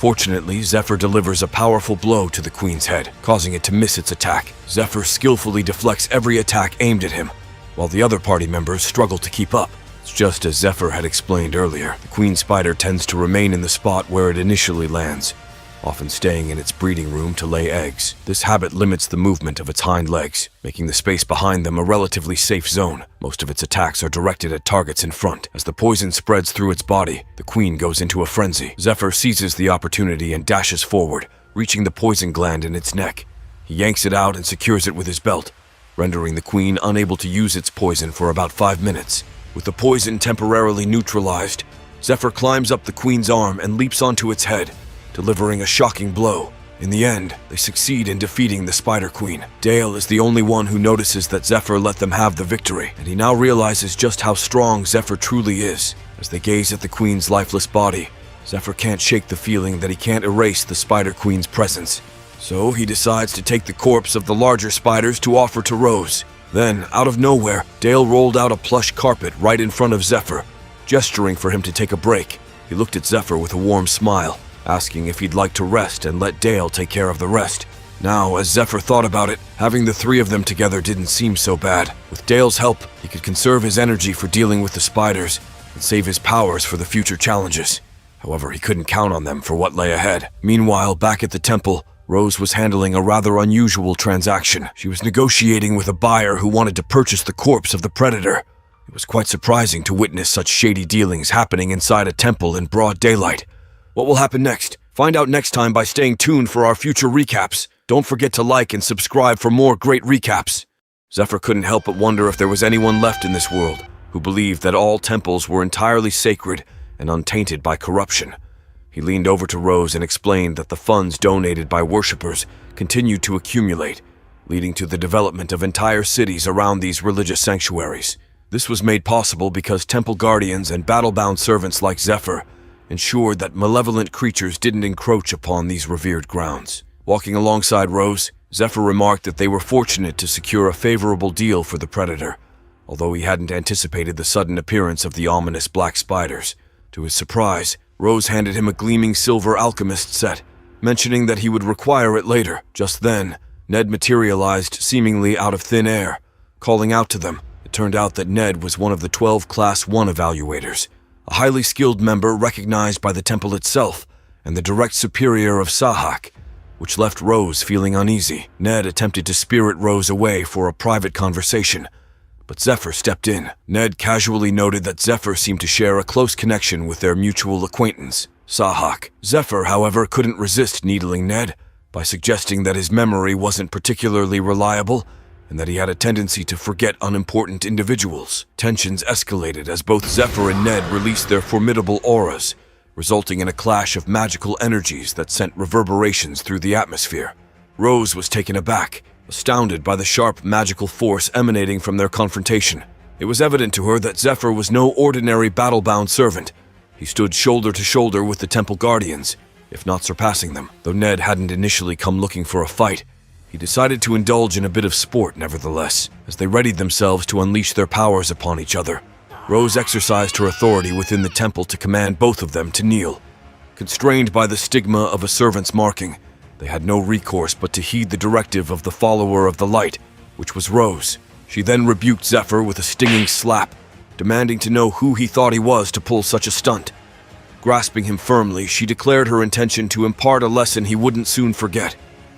Fortunately, Zephyr delivers a powerful blow to the queen's head, causing it to miss its attack. Zephyr skillfully deflects every attack aimed at him, while the other party members struggle to keep up. It's just as Zephyr had explained earlier. The queen spider tends to remain in the spot where it initially lands, often staying in its breeding room to lay eggs. This habit limits the movement of its hind legs, making the space behind them a relatively safe zone. Most of its attacks are directed at targets in front. As the poison spreads through its body, the queen goes into a frenzy. Zephyr seizes the opportunity and dashes forward, reaching the poison gland in its neck. He yanks it out and secures it with his belt, rendering the queen unable to use its poison for about 5 minutes. With the poison temporarily neutralized, Zephyr climbs up the queen's arm and leaps onto its head, delivering a shocking blow. In the end, they succeed in defeating the Spider Queen. Dale is the only one who notices that Zephyr let them have the victory, and he now realizes just how strong Zephyr truly is. As they gaze at the queen's lifeless body, Zephyr can't shake the feeling that he can't erase the Spider Queen's presence. So he decides to take the corpse of the larger spiders to offer to Rose. Then, out of nowhere, Dale rolled out a plush carpet right in front of Zephyr, gesturing for him to take a break. He looked at Zephyr with a warm smile, asking if he'd like to rest and let Dale take care of the rest. Now, as Zephyr thought about it, having the three of them together didn't seem so bad. With Dale's help, he could conserve his energy for dealing with the spiders and save his powers for the future challenges. However, he couldn't count on them for what lay ahead. Meanwhile, back at the temple, Rose was handling a rather unusual transaction. She was negotiating with a buyer who wanted to purchase the corpse of the predator. It was quite surprising to witness such shady dealings happening inside a temple in broad daylight. What will happen next? Find out next time by staying tuned for our future recaps. Don't forget to like and subscribe for more great recaps. Zephyr couldn't help but wonder if there was anyone left in this world who believed that all temples were entirely sacred and untainted by corruption. He leaned over to Rose and explained that the funds donated by worshippers continued to accumulate, leading to the development of entire cities around these religious sanctuaries. This was made possible because temple guardians and battle-bound servants like Zephyr ensured that malevolent creatures didn't encroach upon these revered grounds. Walking alongside Rose, Zephyr remarked that they were fortunate to secure a favorable deal for the predator, although he hadn't anticipated the sudden appearance of the ominous black spiders. To his surprise, Rose handed him a gleaming silver alchemist set, mentioning that he would require it later. Just then, Ned materialized seemingly out of thin air, calling out to them. It turned out that Ned was one of the 12 Class 1 evaluators, a highly skilled member recognized by the temple itself and the direct superior of Sahak, which left Rose feeling uneasy. Ned attempted to spirit Rose away for a private conversation, but Zephyr stepped in. Ned casually noted that Zephyr seemed to share a close connection with their mutual acquaintance, Sahak. Zephyr, however, couldn't resist needling Ned by suggesting that his memory wasn't particularly reliable and that he had a tendency to forget unimportant individuals. Tensions escalated as both Zephyr and Ned released their formidable auras, resulting in a clash of magical energies that sent reverberations through the atmosphere. Rose was taken aback, astounded by the sharp magical force emanating from their confrontation. It was evident to her that Zephyr was no ordinary battle-bound servant. He stood shoulder to shoulder with the temple guardians, if not surpassing them. Though Ned hadn't initially come looking for a fight, he decided to indulge in a bit of sport nevertheless, as they readied themselves to unleash their powers upon each other. Rose exercised her authority within the temple to command both of them to kneel. Constrained by the stigma of a servant's marking, they had no recourse but to heed the directive of the follower of the light, which was Rose. She then rebuked Zephyr with a stinging slap, demanding to know who he thought he was to pull such a stunt. Grasping him firmly, she declared her intention to impart a lesson he wouldn't soon forget.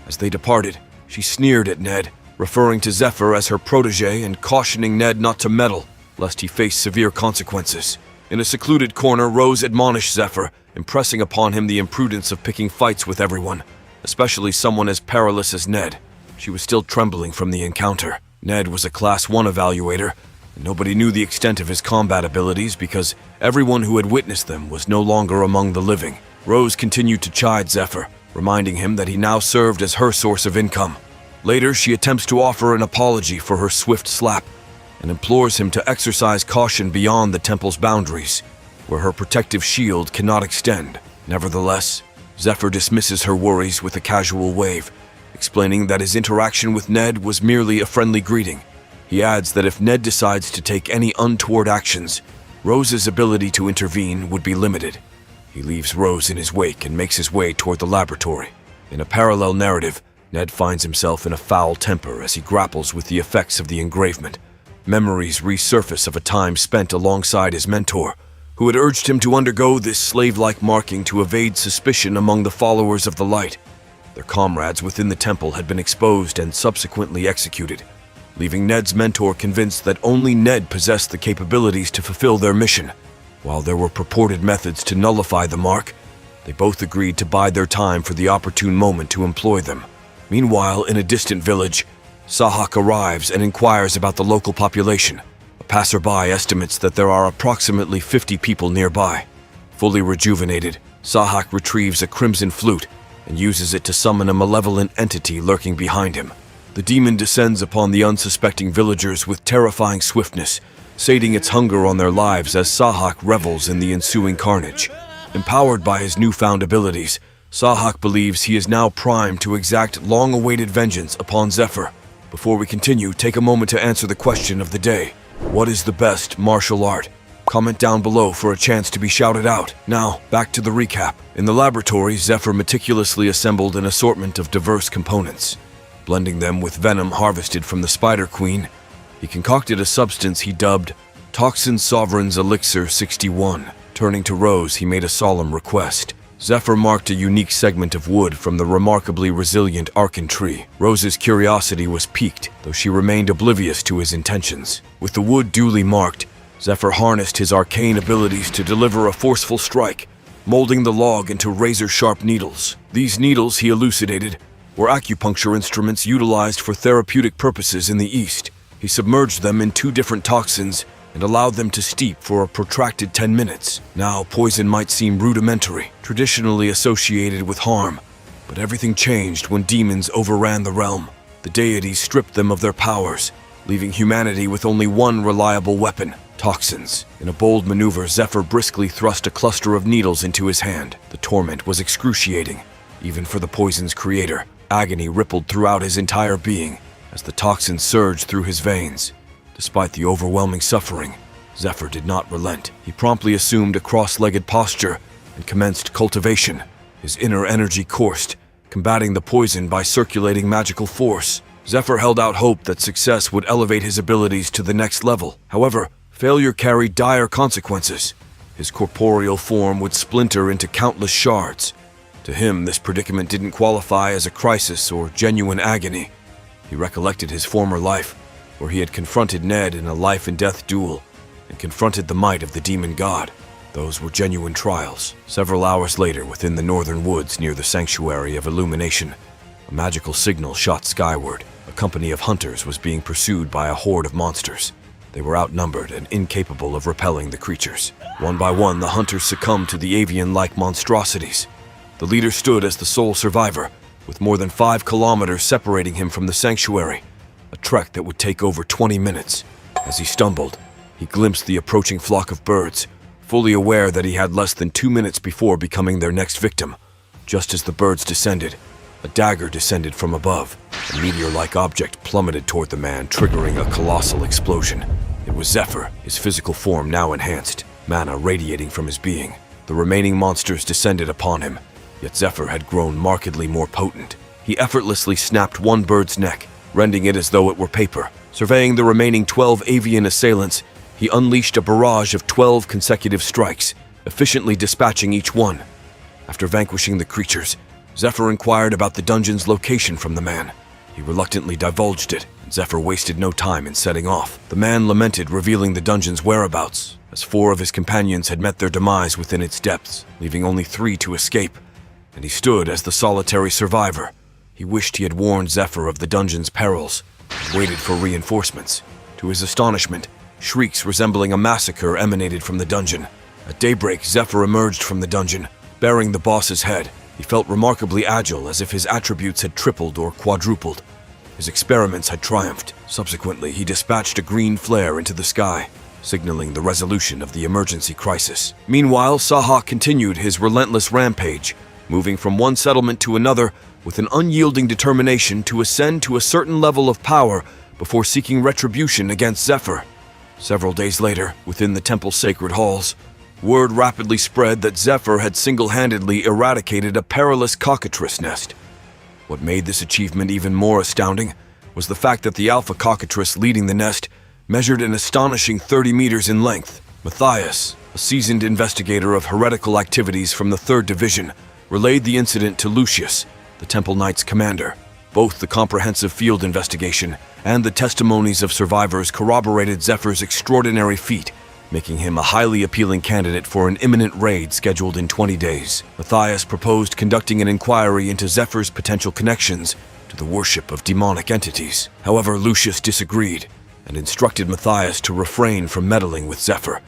As they departed, she sneered at Ned, referring to Zephyr as her protege and cautioning Ned not to meddle, lest he face severe consequences. In a secluded corner, Rose admonished Zephyr, impressing upon him the imprudence of picking fights with everyone, especially someone as perilous as Ned. She was still trembling from the encounter. Ned was a Class 1 evaluator, and nobody knew the extent of his combat abilities because everyone who had witnessed them was no longer among the living. Rose continued to chide Zephyr, reminding him that he now served as her source of income. Later, she attempts to offer an apology for her swift slap and implores him to exercise caution beyond the temple's boundaries, where her protective shield cannot extend. Nevertheless, Zephyr dismisses her worries with a casual wave, explaining that his interaction with Ned was merely a friendly greeting. He adds that if Ned decides to take any untoward actions, Rose's ability to intervene would be limited. He leaves Rose in his wake and makes his way toward the laboratory. In a parallel narrative, Ned finds himself in a foul temper as he grapples with the effects of the engravement. Memories resurface of a time spent alongside his mentor, who had urged him to undergo this slave-like marking to evade suspicion among the followers of the light. Their comrades within the temple had been exposed and subsequently executed, leaving Ned's mentor convinced that only Ned possessed the capabilities to fulfill their mission. While there were purported methods to nullify the mark, they both agreed to bide their time for the opportune moment to employ them. Meanwhile, in a distant village, Sahak arrives and inquires about the local population. A passerby estimates that there are approximately 50 people nearby. Fully rejuvenated, Sahak retrieves a crimson flute and uses it to summon a malevolent entity lurking behind him. The demon descends upon the unsuspecting villagers with terrifying swiftness, sating its hunger on their lives as Sahak revels in the ensuing carnage. Empowered by his newfound abilities, Sahak believes he is now primed to exact long-awaited vengeance upon Zephyr. Before we continue, take a moment to answer the question of the day. What is the best martial art? Comment down below for a chance to be shouted out. Now, back to the recap. In the laboratory, Zephyr meticulously assembled an assortment of diverse components. Blending them with venom harvested from the Spider Queen, he concocted a substance he dubbed Toxin Sovereign's Elixir 61. Turning to Rose, he made a solemn request. Zephyr marked a unique segment of wood from the remarkably resilient Arkan tree. Rose's curiosity was piqued, though she remained oblivious to his intentions. With the wood duly marked, Zephyr harnessed his arcane abilities to deliver a forceful strike, molding the log into razor-sharp needles. These needles, he elucidated, were acupuncture instruments utilized for therapeutic purposes in the East. He submerged them in 2 different toxins and allowed them to steep for a protracted 10 minutes. Now, poison might seem rudimentary, traditionally associated with harm, but everything changed when demons overran the realm. The deities stripped them of their powers, leaving humanity with only one reliable weapon: toxins. In a bold maneuver, Zephyr briskly thrust a cluster of needles into his hand. The torment was excruciating, even for the poison's creator. Agony rippled throughout his entire being as the toxin surged through his veins. Despite the overwhelming suffering, Zephyr did not relent. He promptly assumed a cross-legged posture and commenced cultivation. His inner energy coursed, combating the poison by circulating magical force. Zephyr held out hope that success would elevate his abilities to the next level. However, failure carried dire consequences. His corporeal form would splinter into countless shards. To him, this predicament didn't qualify as a crisis or genuine agony. He recollected his former life, where he had confronted Ned in a life-and-death duel and confronted the might of the demon god. Those were genuine trials. Several hours later, within the northern woods near the Sanctuary of Illumination, a magical signal shot skyward. A company of hunters was being pursued by a horde of monsters. They were outnumbered and incapable of repelling the creatures. One by one, the hunters succumbed to the avian-like monstrosities. The leader stood as the sole survivor, with more than 5 kilometers separating him from the sanctuary, a trek that would take over 20 minutes. As he stumbled, he glimpsed the approaching flock of birds, fully aware that he had less than 2 minutes before becoming their next victim. Just as the birds descended, a dagger descended from above. A meteor-like object plummeted toward the man, triggering a colossal explosion. It was Zephyr, his physical form now enhanced, mana radiating from his being. The remaining monsters descended upon him, yet Zephyr had grown markedly more potent. He effortlessly snapped one bird's neck, rending it as though it were paper. Surveying the remaining 12 avian assailants, he unleashed a barrage of 12 consecutive strikes, efficiently dispatching each one. After vanquishing the creatures, Zephyr inquired about the dungeon's location from the man. He reluctantly divulged it, and Zephyr wasted no time in setting off. The man lamented, revealing the dungeon's whereabouts, as 4 of his companions had met their demise within its depths, leaving only 3 to escape, and he stood as the solitary survivor. He wished he had warned Zephyr of the dungeon's perils, and waited for reinforcements. To his astonishment, shrieks resembling a massacre emanated from the dungeon. At daybreak, Zephyr emerged from the dungeon, bearing the boss's head. He felt remarkably agile, as if his attributes had tripled or quadrupled. His experiments had triumphed. Subsequently, he dispatched a green flare into the sky, signaling the resolution of the emergency crisis. Meanwhile, Sahak continued his relentless rampage, moving from one settlement to another with an unyielding determination to ascend to a certain level of power before seeking retribution against Zephyr. Several days later, within the temple's sacred halls, Word rapidly spread that Zephyr had single-handedly eradicated a perilous cockatrice nest. What made this achievement even more astounding was the fact that the alpha cockatrice leading the nest measured an astonishing 30 meters in length. Matthias, a seasoned investigator of heretical activities from the 3rd Division, relayed the incident to Lucius, the Temple Knight's commander. Both the comprehensive field investigation and the testimonies of survivors corroborated Zephyr's extraordinary feat, making him a highly appealing candidate for an imminent raid scheduled in 20 days. Matthias proposed conducting an inquiry into Zephyr's potential connections to the worship of demonic entities. However, Lucius disagreed and instructed Matthias to refrain from meddling with Zephyr,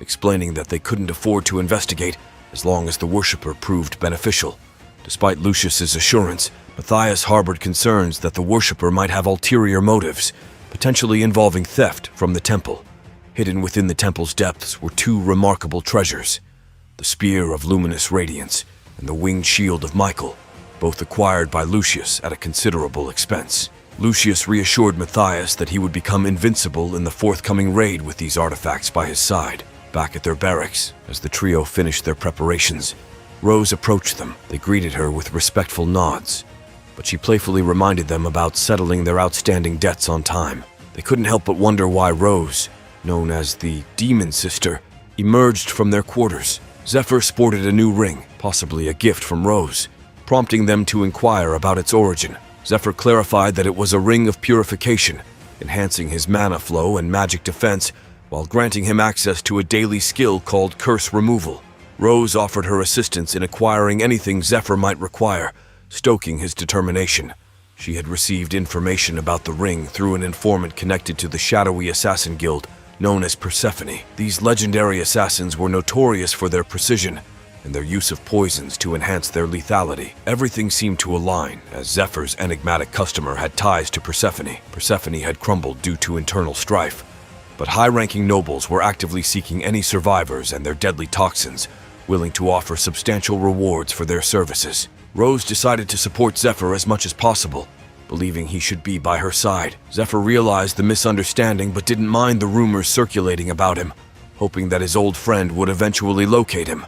explaining that they couldn't afford to investigate as long as the worshipper proved beneficial. Despite Lucius's assurance, Matthias harbored concerns that the worshipper might have ulterior motives, potentially involving theft from the temple. Hidden within the temple's depths were 2 remarkable treasures: the Spear of Luminous Radiance and the Winged Shield of Michael, both acquired by Lucius at a considerable expense. Lucius reassured Matthias that he would become invincible in the forthcoming raid with these artifacts by his side. Back at their barracks, as the trio finished their preparations, Rose approached them. They greeted her with respectful nods, but she playfully reminded them about settling their outstanding debts on time. They couldn't help but wonder why Rose, known as the Demon Sister, emerged from their quarters. Zephyr sported a new ring, possibly a gift from Rose, prompting them to inquire about its origin. Zephyr clarified that it was a ring of purification, enhancing his mana flow and magic defense while granting him access to a daily skill called Curse Removal. Rose offered her assistance in acquiring anything Zephyr might require, stoking his determination. She had received information about the ring through an informant connected to the shadowy assassin guild known as Persephone. These legendary assassins were notorious for their precision and their use of poisons to enhance their lethality. Everything seemed to align, as Zephyr's enigmatic customer had ties to Persephone. Persephone had crumbled due to internal strife, but high-ranking nobles were actively seeking any survivors and their deadly toxins, willing to offer substantial rewards for their services. Rose decided to support Zephyr as much as possible, believing he should be by her side. Zephyr realized the misunderstanding but didn't mind the rumors circulating about him, hoping that his old friend would eventually locate him.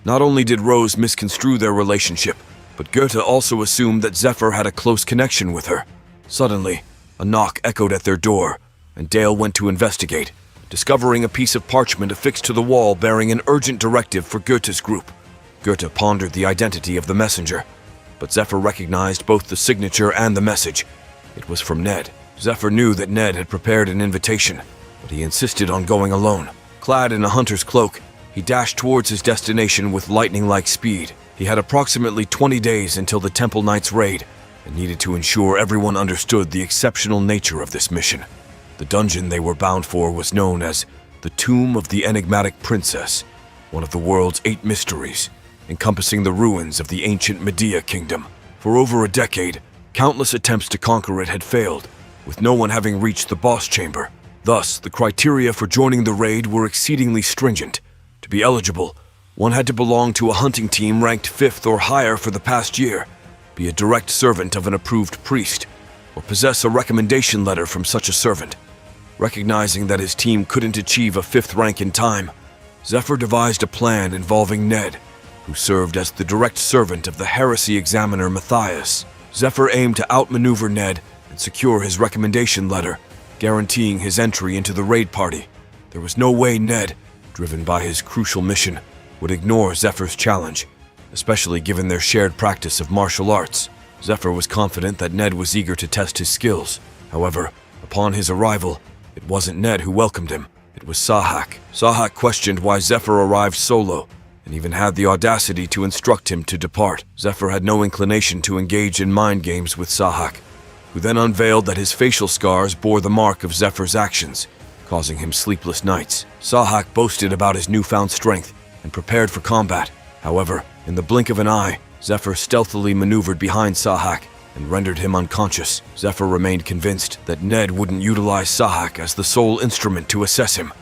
Not only did Rose misconstrue their relationship, but Goethe also assumed that Zephyr had a close connection with her. Suddenly, a knock echoed at their door, and Dale went to investigate, discovering a piece of parchment affixed to the wall bearing an urgent directive for Goethe's group. Goethe pondered the identity of the messenger, but Zephyr recognized both the signature and the message. It was from Ned. Zephyr knew that Ned had prepared an invitation, but he insisted on going alone. Clad in a hunter's cloak, he dashed towards his destination with lightning-like speed. He had approximately 20 days until the Temple Knight's raid, and needed to ensure everyone understood the exceptional nature of this mission. The dungeon they were bound for was known as the Tomb of the Enigmatic Princess, one of the world's 8 mysteries, encompassing the ruins of the ancient Medea kingdom. For over a decade, countless attempts to conquer it had failed, with no one having reached the boss chamber. Thus, the criteria for joining the raid were exceedingly stringent. To be eligible, one had to belong to a hunting team ranked 5th or higher for the past year, be a direct servant of an approved priest, or possess a recommendation letter from such a servant. Recognizing that his team couldn't achieve a 5th rank in time, Zephyr devised a plan involving Ned, who served as the direct servant of the heresy examiner Matthias. Zephyr aimed to outmaneuver Ned and secure his recommendation letter, guaranteeing his entry into the raid party. There was no way Ned, driven by his crucial mission, would ignore Zephyr's challenge, especially given their shared practice of martial arts. Zephyr was confident that Ned was eager to test his skills. However, upon his arrival, it wasn't Ned who welcomed him. It was Sahak. Sahak questioned why Zephyr arrived solo, and even had the audacity to instruct him to depart. Zephyr had no inclination to engage in mind games with Sahak, who then unveiled that his facial scars bore the mark of Zephyr's actions, causing him sleepless nights. Sahak boasted about his newfound strength and prepared for combat. However, in the blink of an eye, Zephyr stealthily maneuvered behind Sahak and rendered him unconscious. Zephyr remained convinced that Ned wouldn't utilize Sahak as the sole instrument to assess him.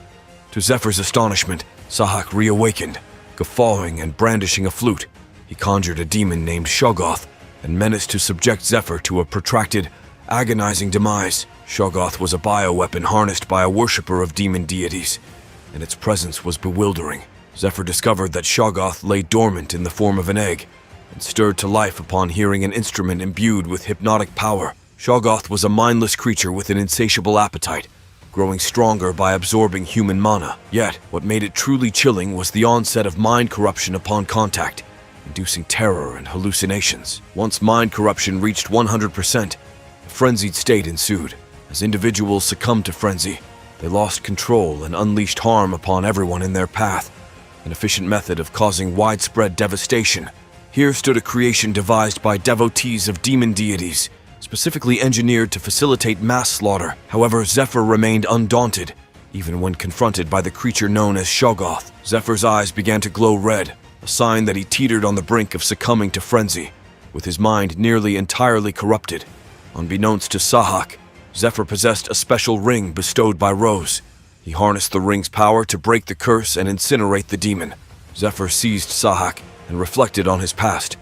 To Zephyr's astonishment, Sahak reawakened, guffawing and brandishing a flute. He conjured a demon named Shoggoth and menaced to subject Zephyr to a protracted, agonizing demise. Shoggoth was a bioweapon harnessed by a worshipper of demon deities, and its presence was bewildering. Zephyr discovered that Shoggoth lay dormant in the form of an egg and stirred to life upon hearing an instrument imbued with hypnotic power. Shoggoth was a mindless creature with an insatiable appetite, growing stronger by absorbing human mana. Yet, what made it truly chilling was the onset of mind corruption upon contact, inducing terror and hallucinations. Once mind corruption reached 100%, a frenzied state ensued. As individuals succumbed to frenzy, they lost control and unleashed harm upon everyone in their path, an efficient method of causing widespread devastation. Here stood a creation devised by devotees of demon deities, specifically engineered to facilitate mass slaughter. However, Zephyr remained undaunted, even when confronted by the creature known as Shoggoth. Zephyr's eyes began to glow red, a sign that he teetered on the brink of succumbing to frenzy, with his mind nearly entirely corrupted. Unbeknownst to Sahak, Zephyr possessed a special ring bestowed by Rose. He harnessed the ring's power to break the curse and incinerate the demon. Zephyr seized Sahak and reflected on his past,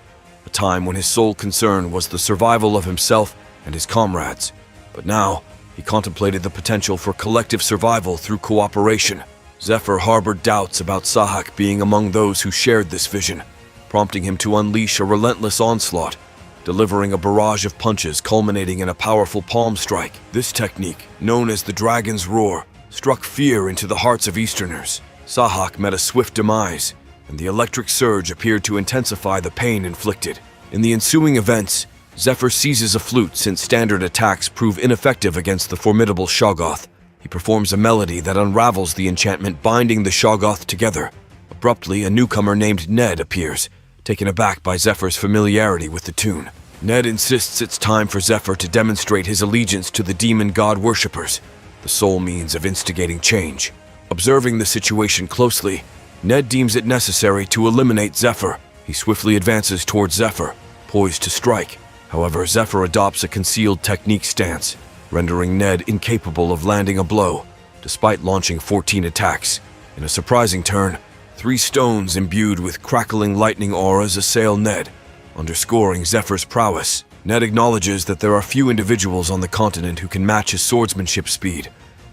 a time when his sole concern was the survival of himself and his comrades. But now, he contemplated the potential for collective survival through cooperation. Zephyr harbored doubts about Sahak being among those who shared this vision, prompting him to unleash a relentless onslaught, delivering a barrage of punches culminating in a powerful palm strike. This technique, known as the Dragon's Roar, struck fear into the hearts of Easterners. Sahak met a swift demise, and the electric surge appeared to intensify the pain inflicted. In the ensuing events, Zephyr seizes a flute since standard attacks prove ineffective against the formidable Shoggoth. He performs a melody that unravels the enchantment binding the Shoggoth together. Abruptly, a newcomer named Ned appears, taken aback by Zephyr's familiarity with the tune. Ned insists it's time for Zephyr to demonstrate his allegiance to the demon god worshippers, the sole means of instigating change. Observing the situation closely, Ned deems it necessary to eliminate Zephyr. He swiftly advances towards Zephyr, poised to strike. However, Zephyr adopts a concealed technique stance, rendering Ned incapable of landing a blow, despite launching 14 attacks. In a surprising turn, 3 stones imbued with crackling lightning auras assail Ned, underscoring Zephyr's prowess. Ned acknowledges that there are few individuals on the continent who can match his swordsmanship speed,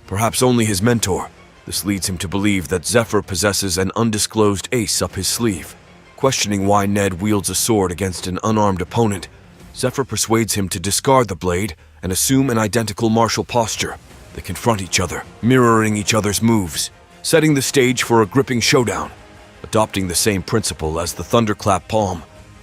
perhaps only his mentor. This leads him to believe that Zephyr possesses an undisclosed ace up his sleeve. Questioning why Ned wields a sword against an unarmed opponent, Zephyr persuades him to discard the blade and assume an identical martial posture. They confront each other, mirroring each other's moves, setting the stage for a gripping showdown. Adopting the same principle as the thunderclap palm,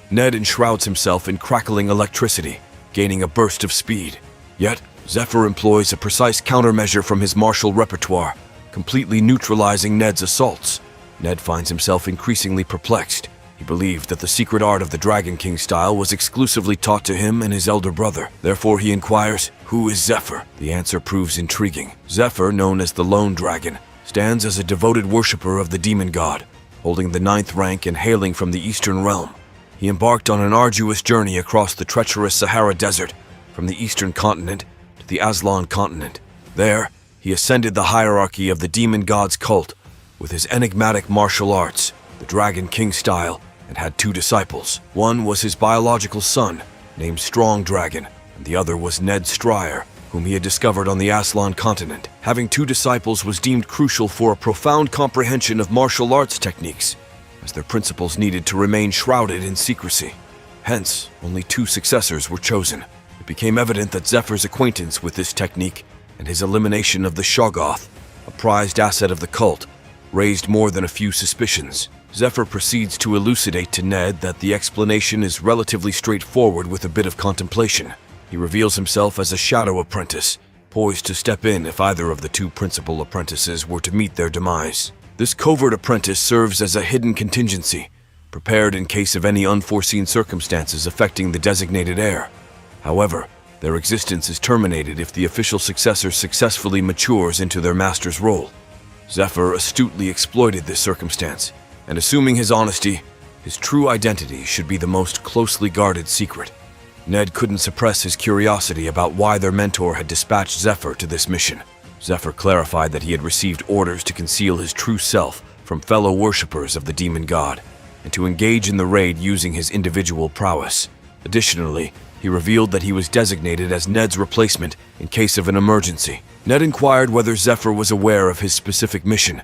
Ned enshrouds himself in crackling electricity, gaining a burst of speed. Yet, Zephyr employs a precise countermeasure from his martial repertoire, completely neutralizing Ned's assaults. Ned finds himself increasingly perplexed. He believed that the secret art of the Dragon King style was exclusively taught to him and his elder brother. Therefore, he inquires, "Who is Zephyr?" The answer proves intriguing. Zephyr, known as the Lone Dragon, stands as a devoted worshipper of the demon god, holding the 9th rank and hailing from the Eastern Realm. He embarked on an arduous journey across the treacherous Sahara Desert, from the Eastern continent to the Aslan continent. There, he ascended the hierarchy of the demon god's cult with his enigmatic martial arts, the Dragon King style, and had 2 disciples. One was his biological son, named Strong Dragon, and the other was Ned Stryer, whom he had discovered on the Aslan continent. Having 2 disciples was deemed crucial for a profound comprehension of martial arts techniques, as their principles needed to remain shrouded in secrecy. Hence, only 2 successors were chosen. It became evident that Zephyr's acquaintance with this technique and his elimination of the Shoggoth, a prized asset of the cult, raised more than a few suspicions. Zephyr proceeds to elucidate to Ned that the explanation is relatively straightforward with a bit of contemplation. He reveals himself as a shadow apprentice, poised to step in if either of the 2 principal apprentices were to meet their demise. This covert apprentice serves as a hidden contingency, prepared in case of any unforeseen circumstances affecting the designated heir. However, their existence is terminated if the official successor successfully matures into their master's role. Zephyr astutely exploited this circumstance, and assuming his honesty, his true identity should be the most closely guarded secret. Ned couldn't suppress his curiosity about why their mentor had dispatched Zephyr to this mission. Zephyr clarified that he had received orders to conceal his true self from fellow worshippers of the demon god, and to engage in the raid using his individual prowess. Additionally, he revealed that he was designated as Ned's replacement in case of an emergency. Ned inquired whether Zephyr was aware of his specific mission,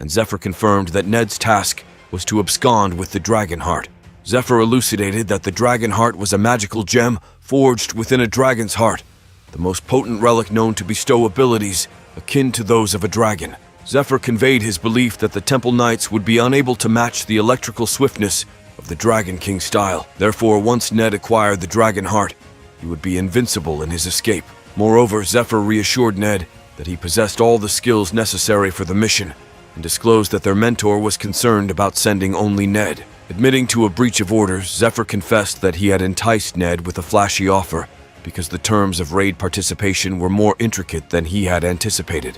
and Zephyr confirmed that Ned's task was to abscond with the Dragon Heart. Zephyr elucidated that the Dragon Heart was a magical gem forged within a dragon's heart, the most potent relic known to bestow abilities akin to those of a dragon. Zephyr conveyed his belief that the Temple Knights would be unable to match the electrical swiftness of the Dragon King style. Therefore, once Ned acquired the Dragon Heart, he would be invincible in his escape. Moreover, Zephyr reassured Ned that he possessed all the skills necessary for the mission, and disclosed that their mentor was concerned about sending only Ned. Admitting to a breach of orders, Zephyr confessed that he had enticed Ned with a flashy offer because the terms of raid participation were more intricate than he had anticipated.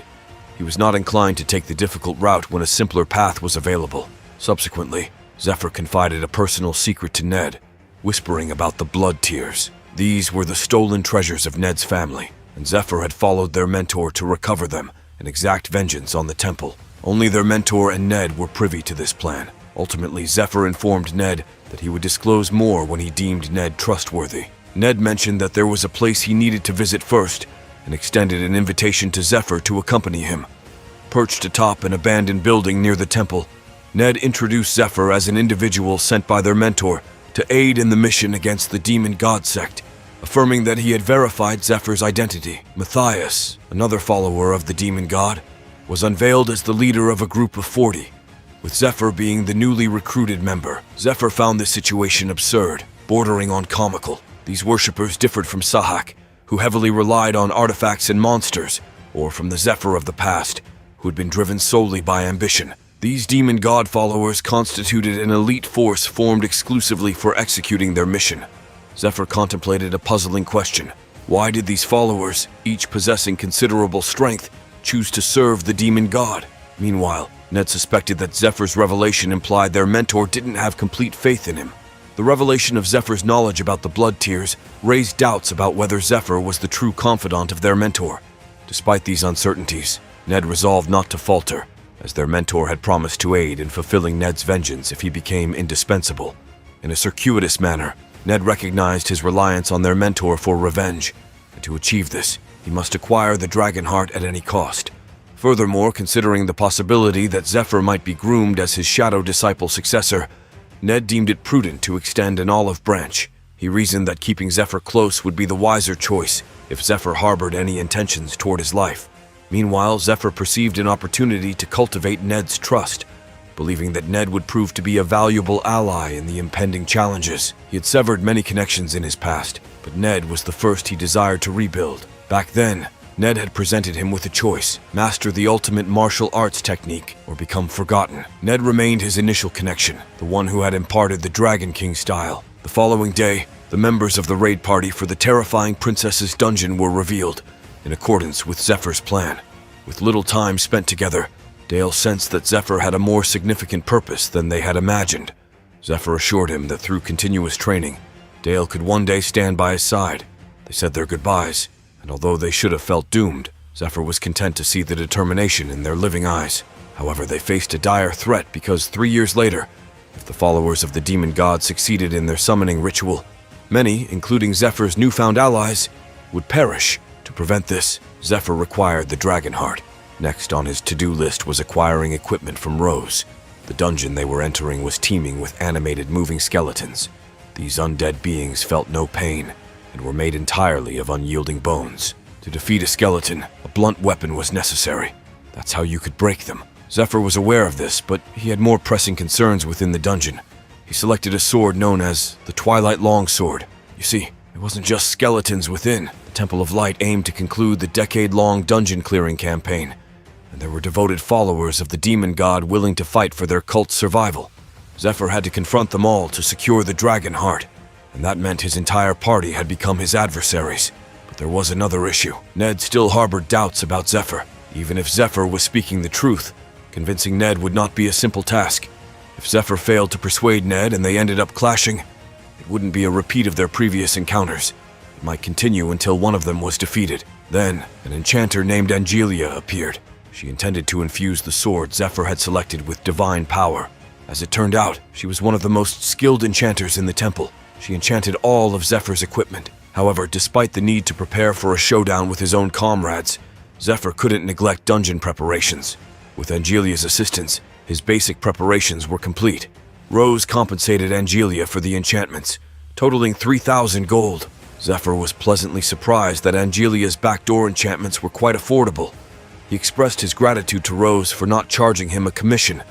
He was not inclined to take the difficult route when a simpler path was available. Subsequently, Zephyr confided a personal secret to Ned, whispering about the blood tears. These were the stolen treasures of Ned's family, and Zephyr had followed their mentor to recover them and exact vengeance on the temple. Only their mentor and Ned were privy to this plan. Ultimately, Zephyr informed Ned that he would disclose more when he deemed Ned trustworthy. Ned mentioned that there was a place he needed to visit first and extended an invitation to Zephyr to accompany him. Perched atop an abandoned building near the temple, Ned introduced Zephyr as an individual sent by their mentor to aid in the mission against the demon god sect, affirming that he had verified Zephyr's identity. Matthias, another follower of the demon god, was unveiled as the leader of a group of 40, with Zephyr being the newly recruited member. Zephyr found this situation absurd, bordering on comical. These worshippers differed from Sahak, who heavily relied on artifacts and monsters, or from the Zephyr of the past, who had been driven solely by ambition. These demon god followers constituted an elite force formed exclusively for executing their mission. Zephyr contemplated a puzzling question. Why did these followers, each possessing considerable strength, choose to serve the demon god? Meanwhile, Ned suspected that Zephyr's revelation implied their mentor didn't have complete faith in him. The revelation of Zephyr's knowledge about the blood tears raised doubts about whether Zephyr was the true confidant of their mentor. Despite these uncertainties, Ned resolved not to falter, as their mentor had promised to aid in fulfilling Ned's vengeance if he became indispensable. In a circuitous manner, Ned recognized his reliance on their mentor for revenge, and to achieve this, he must acquire the Dragon Heart at any cost. Furthermore, considering the possibility that Zephyr might be groomed as his shadow disciple successor, Ned deemed it prudent to extend an olive branch. He reasoned that keeping Zephyr close would be the wiser choice if Zephyr harbored any intentions toward his life. Meanwhile, Zephyr perceived an opportunity to cultivate Ned's trust, believing that Ned would prove to be a valuable ally in the impending challenges. He had severed many connections in his past, but Ned was the first he desired to rebuild. Back then, Ned had presented him with a choice: master the ultimate martial arts technique or become forgotten. Ned remained his initial connection, the one who had imparted the Dragon King style. The following day, the members of the raid party for the terrifying princess's dungeon were revealed, in accordance with Zephyr's plan. With little time spent together, Dale sensed that Zephyr had a more significant purpose than they had imagined. Zephyr assured him that through continuous training, Dale could one day stand by his side. They said their goodbyes, and although they should have felt doomed, Zephyr was content to see the determination in their living eyes. However, they faced a dire threat because 3 years later, if the followers of the demon god succeeded in their summoning ritual, many, including Zephyr's newfound allies, would perish. To prevent this, Zephyr required the Dragon Heart. Next on his to-do list was acquiring equipment from Rose. The dungeon they were entering was teeming with animated moving skeletons. These undead beings felt no pain and were made entirely of unyielding bones. To defeat a skeleton, a blunt weapon was necessary. That's how you could break them. Zephyr was aware of this, but he had more pressing concerns within the dungeon. He selected a sword known as the Twilight Longsword. You see, it wasn't just skeletons within. The Temple of Light aimed to conclude the decade-long dungeon clearing campaign, and there were devoted followers of the demon god willing to fight for their cult's survival. Zephyr had to confront them all to secure the Dragon Heart, and that meant his entire party had become his adversaries. But there was another issue. Ned still harbored doubts about Zephyr. Even if Zephyr was speaking the truth, convincing Ned would not be a simple task. If Zephyr failed to persuade Ned and they ended up clashing, it wouldn't be a repeat of their previous encounters. It might continue until one of them was defeated. Then, an enchanter named Angelia appeared. She intended to infuse the sword Zephyr had selected with divine power. As it turned out, she was one of the most skilled enchanters in the temple. She enchanted all of Zephyr's equipment. However, despite the need to prepare for a showdown with his own comrades, Zephyr couldn't neglect dungeon preparations. With Angelia's assistance, his basic preparations were complete. Rose compensated Angelia for the enchantments, totaling 3,000 gold. Zephyr was pleasantly surprised that Angelia's backdoor enchantments were quite affordable. He expressed his gratitude to Rose for not charging him a commission,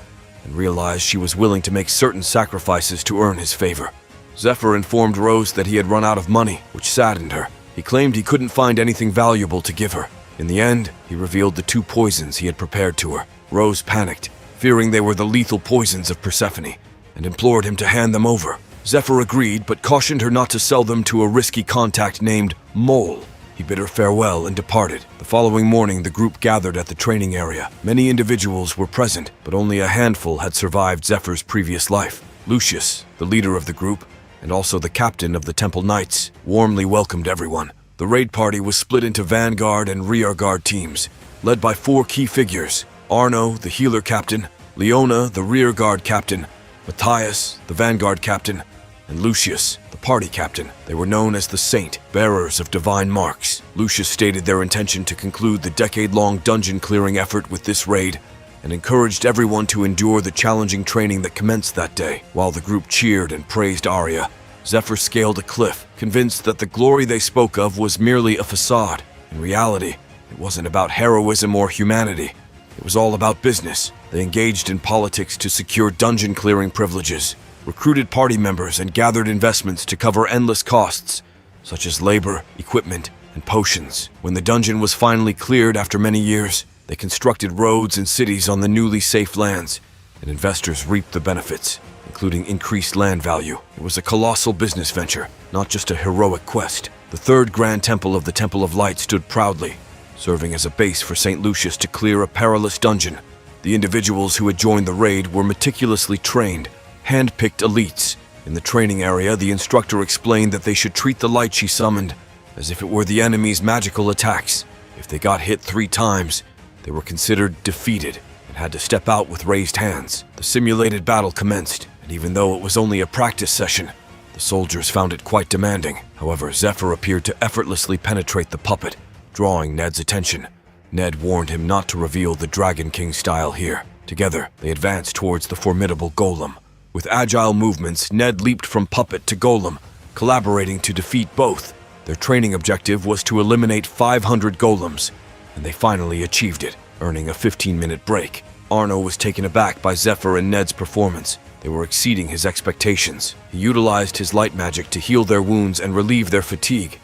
and realized she was willing to make certain sacrifices to earn his favor. Zephyr informed Rose that he had run out of money, which saddened her. He claimed he couldn't find anything valuable to give her. In the end, he revealed the 2 poisons he had prepared to her. Rose panicked, fearing they were the lethal poisons of Persephone, and implored him to hand them over. Zephyr agreed, but cautioned her not to sell them to a risky contact named Mole. He bid her farewell and departed. The following morning, the group gathered at the training area. Many individuals were present, but only a handful had survived Zephyr's previous life. Lucius, the leader of the group, and also the captain of the Temple Knights, warmly welcomed everyone. The raid party was split into vanguard and rearguard teams, led by 4 key figures: Arno, the healer captain; Leona, the rearguard captain; Matthias, the vanguard captain; and Lucius, the party captain. They were known as the Saint, bearers of divine marks. Lucius stated their intention to conclude the decade-long dungeon-clearing effort with this raid, and encouraged everyone to endure the challenging training that commenced that day. While the group cheered and praised Arya, Zephyr scaled a cliff, convinced that the glory they spoke of was merely a facade. In reality, it wasn't about heroism or humanity. It was all about business. They engaged in politics to secure dungeon-clearing privileges, recruited party members, and gathered investments to cover endless costs, such as labor, equipment, and potions. When the dungeon was finally cleared after many years, they constructed roads and cities on the newly safe lands, and investors reaped the benefits, including increased land value. It was a colossal business venture, not just a heroic quest. The 3rd Grand Temple of the Temple of Light stood proudly, serving as a base for St. Lucius to clear a perilous dungeon. The individuals who had joined the raid were meticulously trained, hand-picked elites. In the training area, the instructor explained that they should treat the light she summoned as if it were the enemy's magical attacks. If they got hit 3 times, they were considered defeated and had to step out with raised hands. The simulated battle commenced, and even though it was only a practice session, the soldiers found it quite demanding. However, Zephyr appeared to effortlessly penetrate the puppet, drawing Ned's attention. Ned warned him not to reveal the Dragon King style here. Together, they advanced towards the formidable golem. With agile movements, Ned leaped from puppet to golem, collaborating to defeat both. Their training objective was to eliminate 500 golems, and they finally achieved it, earning a 15-minute break. Arno was taken aback by Zephyr and Ned's performance. They were exceeding his expectations. He utilized his light magic to heal their wounds and relieve their fatigue,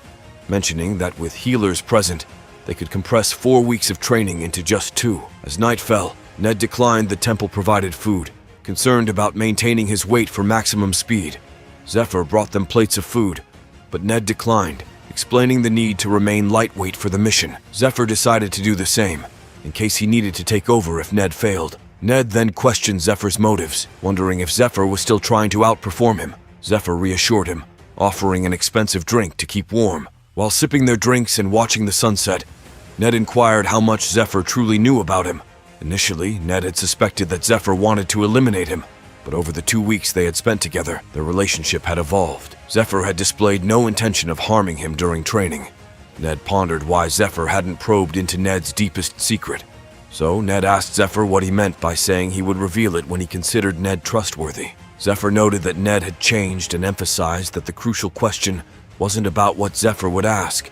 mentioning that with healers present, they could compress 4 weeks of training into just 2. As night fell, Ned declined the temple-provided food, concerned about maintaining his weight for maximum speed. Zephyr brought them plates of food, but Ned declined, explaining the need to remain lightweight for the mission. Zephyr decided to do the same, in case he needed to take over if Ned failed. Ned then questioned Zephyr's motives, wondering if Zephyr was still trying to outperform him. Zephyr reassured him, offering an expensive drink to keep warm. While sipping their drinks and watching the sunset, Ned inquired how much Zephyr truly knew about him. Initially, Ned had suspected that Zephyr wanted to eliminate him, but over the 2 weeks they had spent together, their relationship had evolved. Zephyr had displayed no intention of harming him during training. Ned pondered why Zephyr hadn't probed into Ned's deepest secret. So Ned asked Zephyr what he meant by saying he would reveal it when he considered Ned trustworthy. Zephyr noted that Ned had changed and emphasized that the crucial question wasn't about what Zephyr would ask,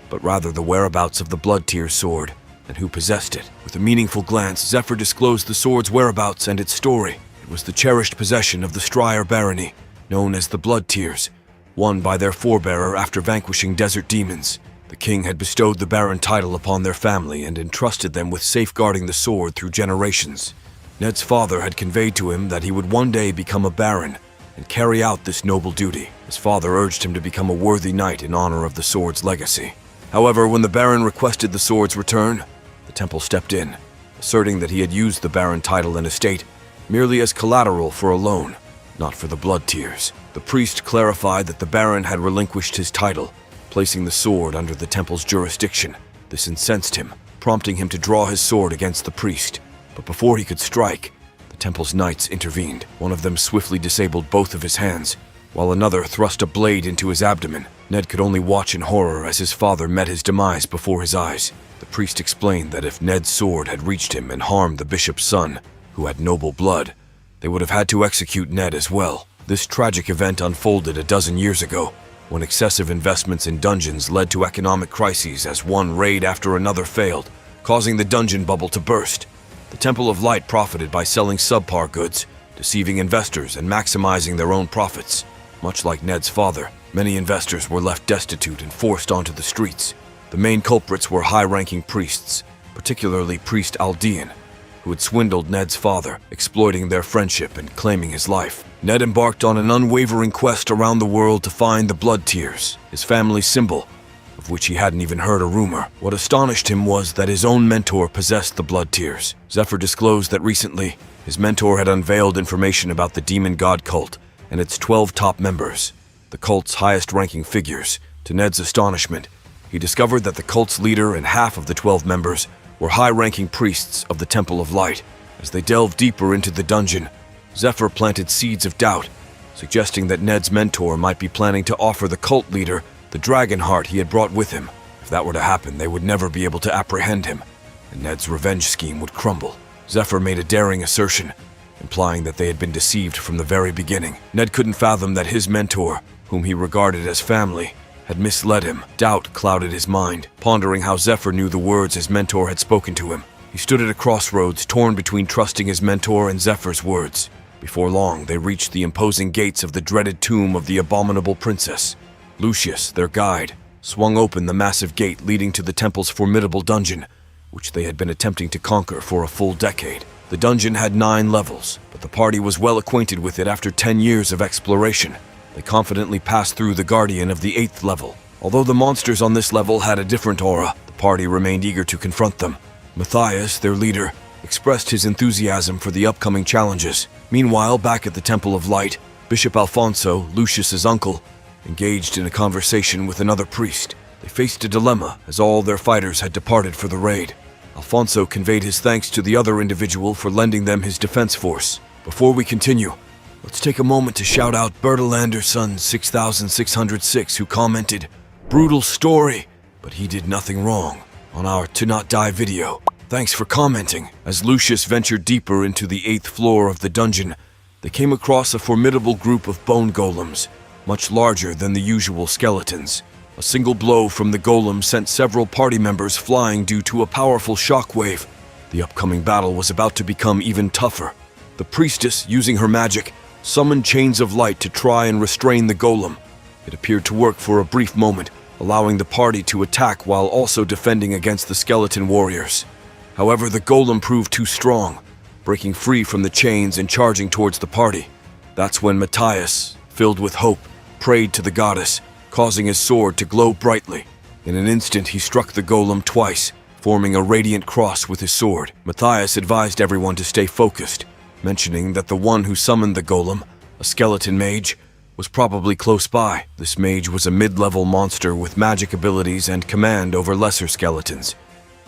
but rather the whereabouts of the Blood Tear sword and who possessed it. With a meaningful glance, Zephyr disclosed the sword's whereabouts and its story. It was the cherished possession of the Stryer barony, known as the Blood Tears, won by their forebearer after vanquishing desert demons. The king had bestowed the Baron title upon their family and entrusted them with safeguarding the sword through generations. Ned's father had conveyed to him that he would one day become a Baron and carry out this noble duty. His father urged him to become a worthy knight in honor of the sword's legacy. However, when the Baron requested the sword's return, the temple stepped in, asserting that he had used the Baron title and estate merely as collateral for a loan, not for the Blood Tears. The priest clarified that the Baron had relinquished his title, placing the sword under the temple's jurisdiction. This incensed him, prompting him to draw his sword against the priest. But before he could strike, the temple's knights intervened. One of them swiftly disabled both of his hands, while another thrust a blade into his abdomen. Ned could only watch in horror as his father met his demise before his eyes. The priest explained that if Ned's sword had reached him and harmed the bishop's son, who had noble blood, they would have had to execute Ned as well. This tragic event unfolded a dozen years ago, when excessive investments in dungeons led to economic crises as one raid after another failed, causing the dungeon bubble to burst. The Temple of Light profited by selling subpar goods, deceiving investors and maximizing their own profits. Much like Ned's father, many investors were left destitute and forced onto the streets. The main culprits were high-ranking priests, particularly Priest Aldean, who had swindled Ned's father, exploiting their friendship and claiming his life. Ned embarked on an unwavering quest around the world to find the Blood Tears, his family's symbol, of which he hadn't even heard a rumor. What astonished him was that his own mentor possessed the Blood Tears. Zephyr disclosed that recently, his mentor had unveiled information about the demon god cult and its 12 top members, the cult's highest-ranking figures. To Ned's astonishment, he discovered that the cult's leader and half of the 12 members were high-ranking priests of the Temple of Light. As they delved deeper into the dungeon, Zephyr planted seeds of doubt, suggesting that Ned's mentor might be planning to offer the cult leader the dragon heart he had brought with him. If that were to happen, they would never be able to apprehend him, and Ned's revenge scheme would crumble. Zephyr made a daring assertion, implying that they had been deceived from the very beginning. Ned couldn't fathom that his mentor, whom he regarded as family, had misled him. Doubt clouded his mind, pondering how Zephyr knew the words his mentor had spoken to him. He stood at a crossroads, torn between trusting his mentor and Zephyr's words. Before long, they reached the imposing gates of the dreaded tomb of the abominable princess. Lucius, their guide, swung open the massive gate leading to the temple's formidable dungeon, which they had been attempting to conquer for a full decade. The dungeon had 9 levels, but the party was well acquainted with it after 10 years of exploration. They confidently passed through the guardian of the 8th level. Although the monsters on this level had a different aura, the party remained eager to confront them. Matthias, their leader, expressed his enthusiasm for the upcoming challenges. Meanwhile, back at the Temple of Light, Bishop Alfonso, Lucius's uncle, engaged in a conversation with another priest. They faced a dilemma as all their fighters had departed for the raid. Alfonso conveyed his thanks to the other individual for lending them his defense force. Before we continue, let's take a moment to shout out Bertil Anderson 6606, who commented, "Brutal story, but he did nothing wrong," on our To Not Die video. Thanks for commenting. As Lucius ventured deeper into the 8th floor of the dungeon, they came across a formidable group of bone golems, much larger than the usual skeletons. A single blow from the golem sent several party members flying due to a powerful shockwave. The upcoming battle was about to become even tougher. The priestess, using her magic, summoned chains of light to try and restrain the golem. It appeared to work for a brief moment, allowing the party to attack while also defending against the skeleton warriors. However, the golem proved too strong, breaking free from the chains and charging towards the party. That's when Matthias, filled with hope, prayed to the goddess, causing his sword to glow brightly. In an instant, he struck the golem twice, forming a radiant cross with his sword. Matthias advised everyone to stay focused, mentioning that the one who summoned the golem, a skeleton mage, was probably close by. This mage was a mid-level monster with magic abilities and command over lesser skeletons.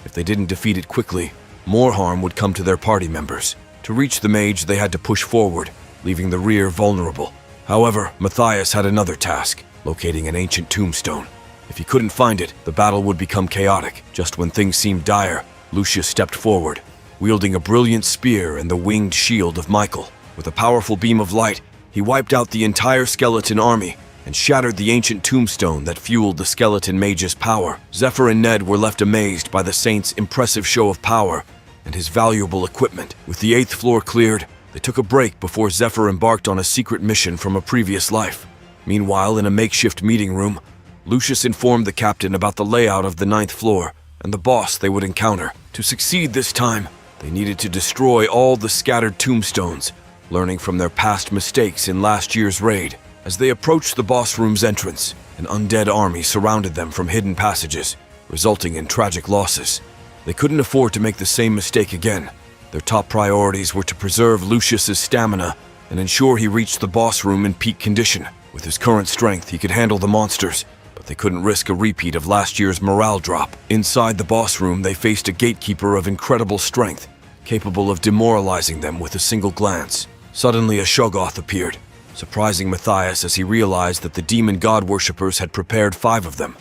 If they didn't defeat it quickly, more harm would come to their party members. To reach the mage, they had to push forward, leaving the rear vulnerable. However, Matthias had another task: locating an ancient tombstone. If he couldn't find it, the battle would become chaotic. Just when things seemed dire, Lucius stepped forward, wielding a brilliant spear and the winged shield of Michael. With a powerful beam of light, he wiped out the entire skeleton army and shattered the ancient tombstone that fueled the skeleton mage's power. Zephyr and Ned were left amazed by the saint's impressive show of power and his valuable equipment. With the 8th floor cleared, they took a break before Zephyr embarked on a secret mission from a previous life. Meanwhile, in a makeshift meeting room, Lucius informed the captain about the layout of the 9th floor and the boss they would encounter. To succeed this time, they needed to destroy all the scattered tombstones, learning from their past mistakes in last year's raid. As they approached the boss room's entrance, an undead army surrounded them from hidden passages, resulting in tragic losses. They couldn't afford to make the same mistake again. Their top priorities were to preserve Lucius's stamina and ensure he reached the boss room in peak condition. With his current strength, he could handle the monsters, but they couldn't risk a repeat of last year's morale drop. Inside the boss room, they faced a gatekeeper of incredible strength, capable of demoralizing them with a single glance. Suddenly, a Shoggoth appeared, surprising Matthias as he realized that the demon god worshippers had prepared 5 of them.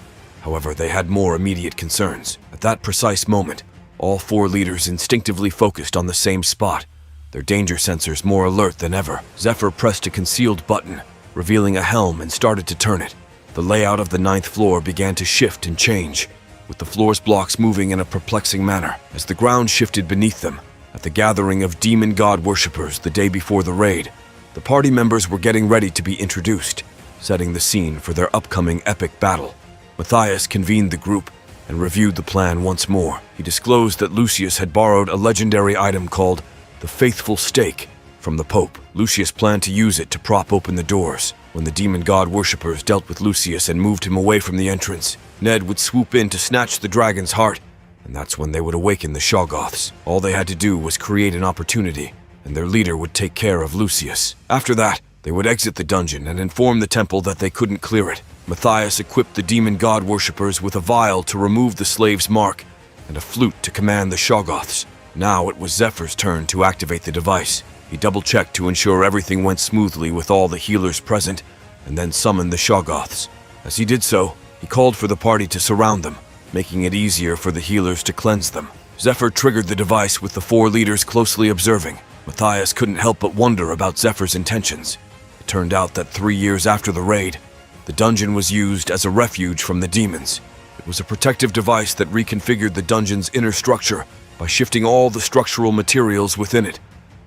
However, they had more immediate concerns. At that precise moment, all 4 leaders instinctively focused on the same spot, their danger sensors more alert than ever. Zephyr pressed a concealed button, revealing a helm, and started to turn it. The layout of the 9th floor began to shift and change, with the floor's blocks moving in a perplexing manner as the ground shifted beneath them. At the gathering of demon god worshippers the day before the raid, the party members were getting ready to be introduced, setting the scene for their upcoming epic battle. Matthias convened the group and reviewed the plan once more. He disclosed that Lucius had borrowed a legendary item called the Faithful Stake from the Pope. Lucius planned to use it to prop open the doors. When the demon god worshippers dealt with Lucius and moved him away from the entrance, Ned would swoop in to snatch the dragon's heart, and that's when they would awaken the Shoggoths. All they had to do was create an opportunity, and their leader would take care of Lucius. After that, they would exit the dungeon and inform the temple that they couldn't clear it. Matthias equipped the demon god worshippers with a vial to remove the slave's mark and a flute to command the Shoggoths. Now it was Zephyr's turn to activate the device. He double-checked to ensure everything went smoothly with all the healers present, and then summoned the Shoggoths. As he did so, he called for the party to surround them, making it easier for the healers to cleanse them. Zephyr triggered the device with the 4 leaders closely observing. Matthias couldn't help but wonder about Zephyr's intentions. It turned out that 3 years after the raid, the dungeon was used as a refuge from the demons. It was a protective device that reconfigured the dungeon's inner structure by shifting all the structural materials within it.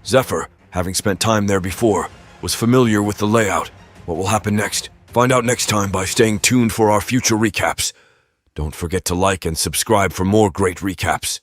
Zephyr, having spent time there before, was familiar with the layout. What will happen next? Find out next time by staying tuned for our future recaps. Don't forget to like and subscribe for more great recaps.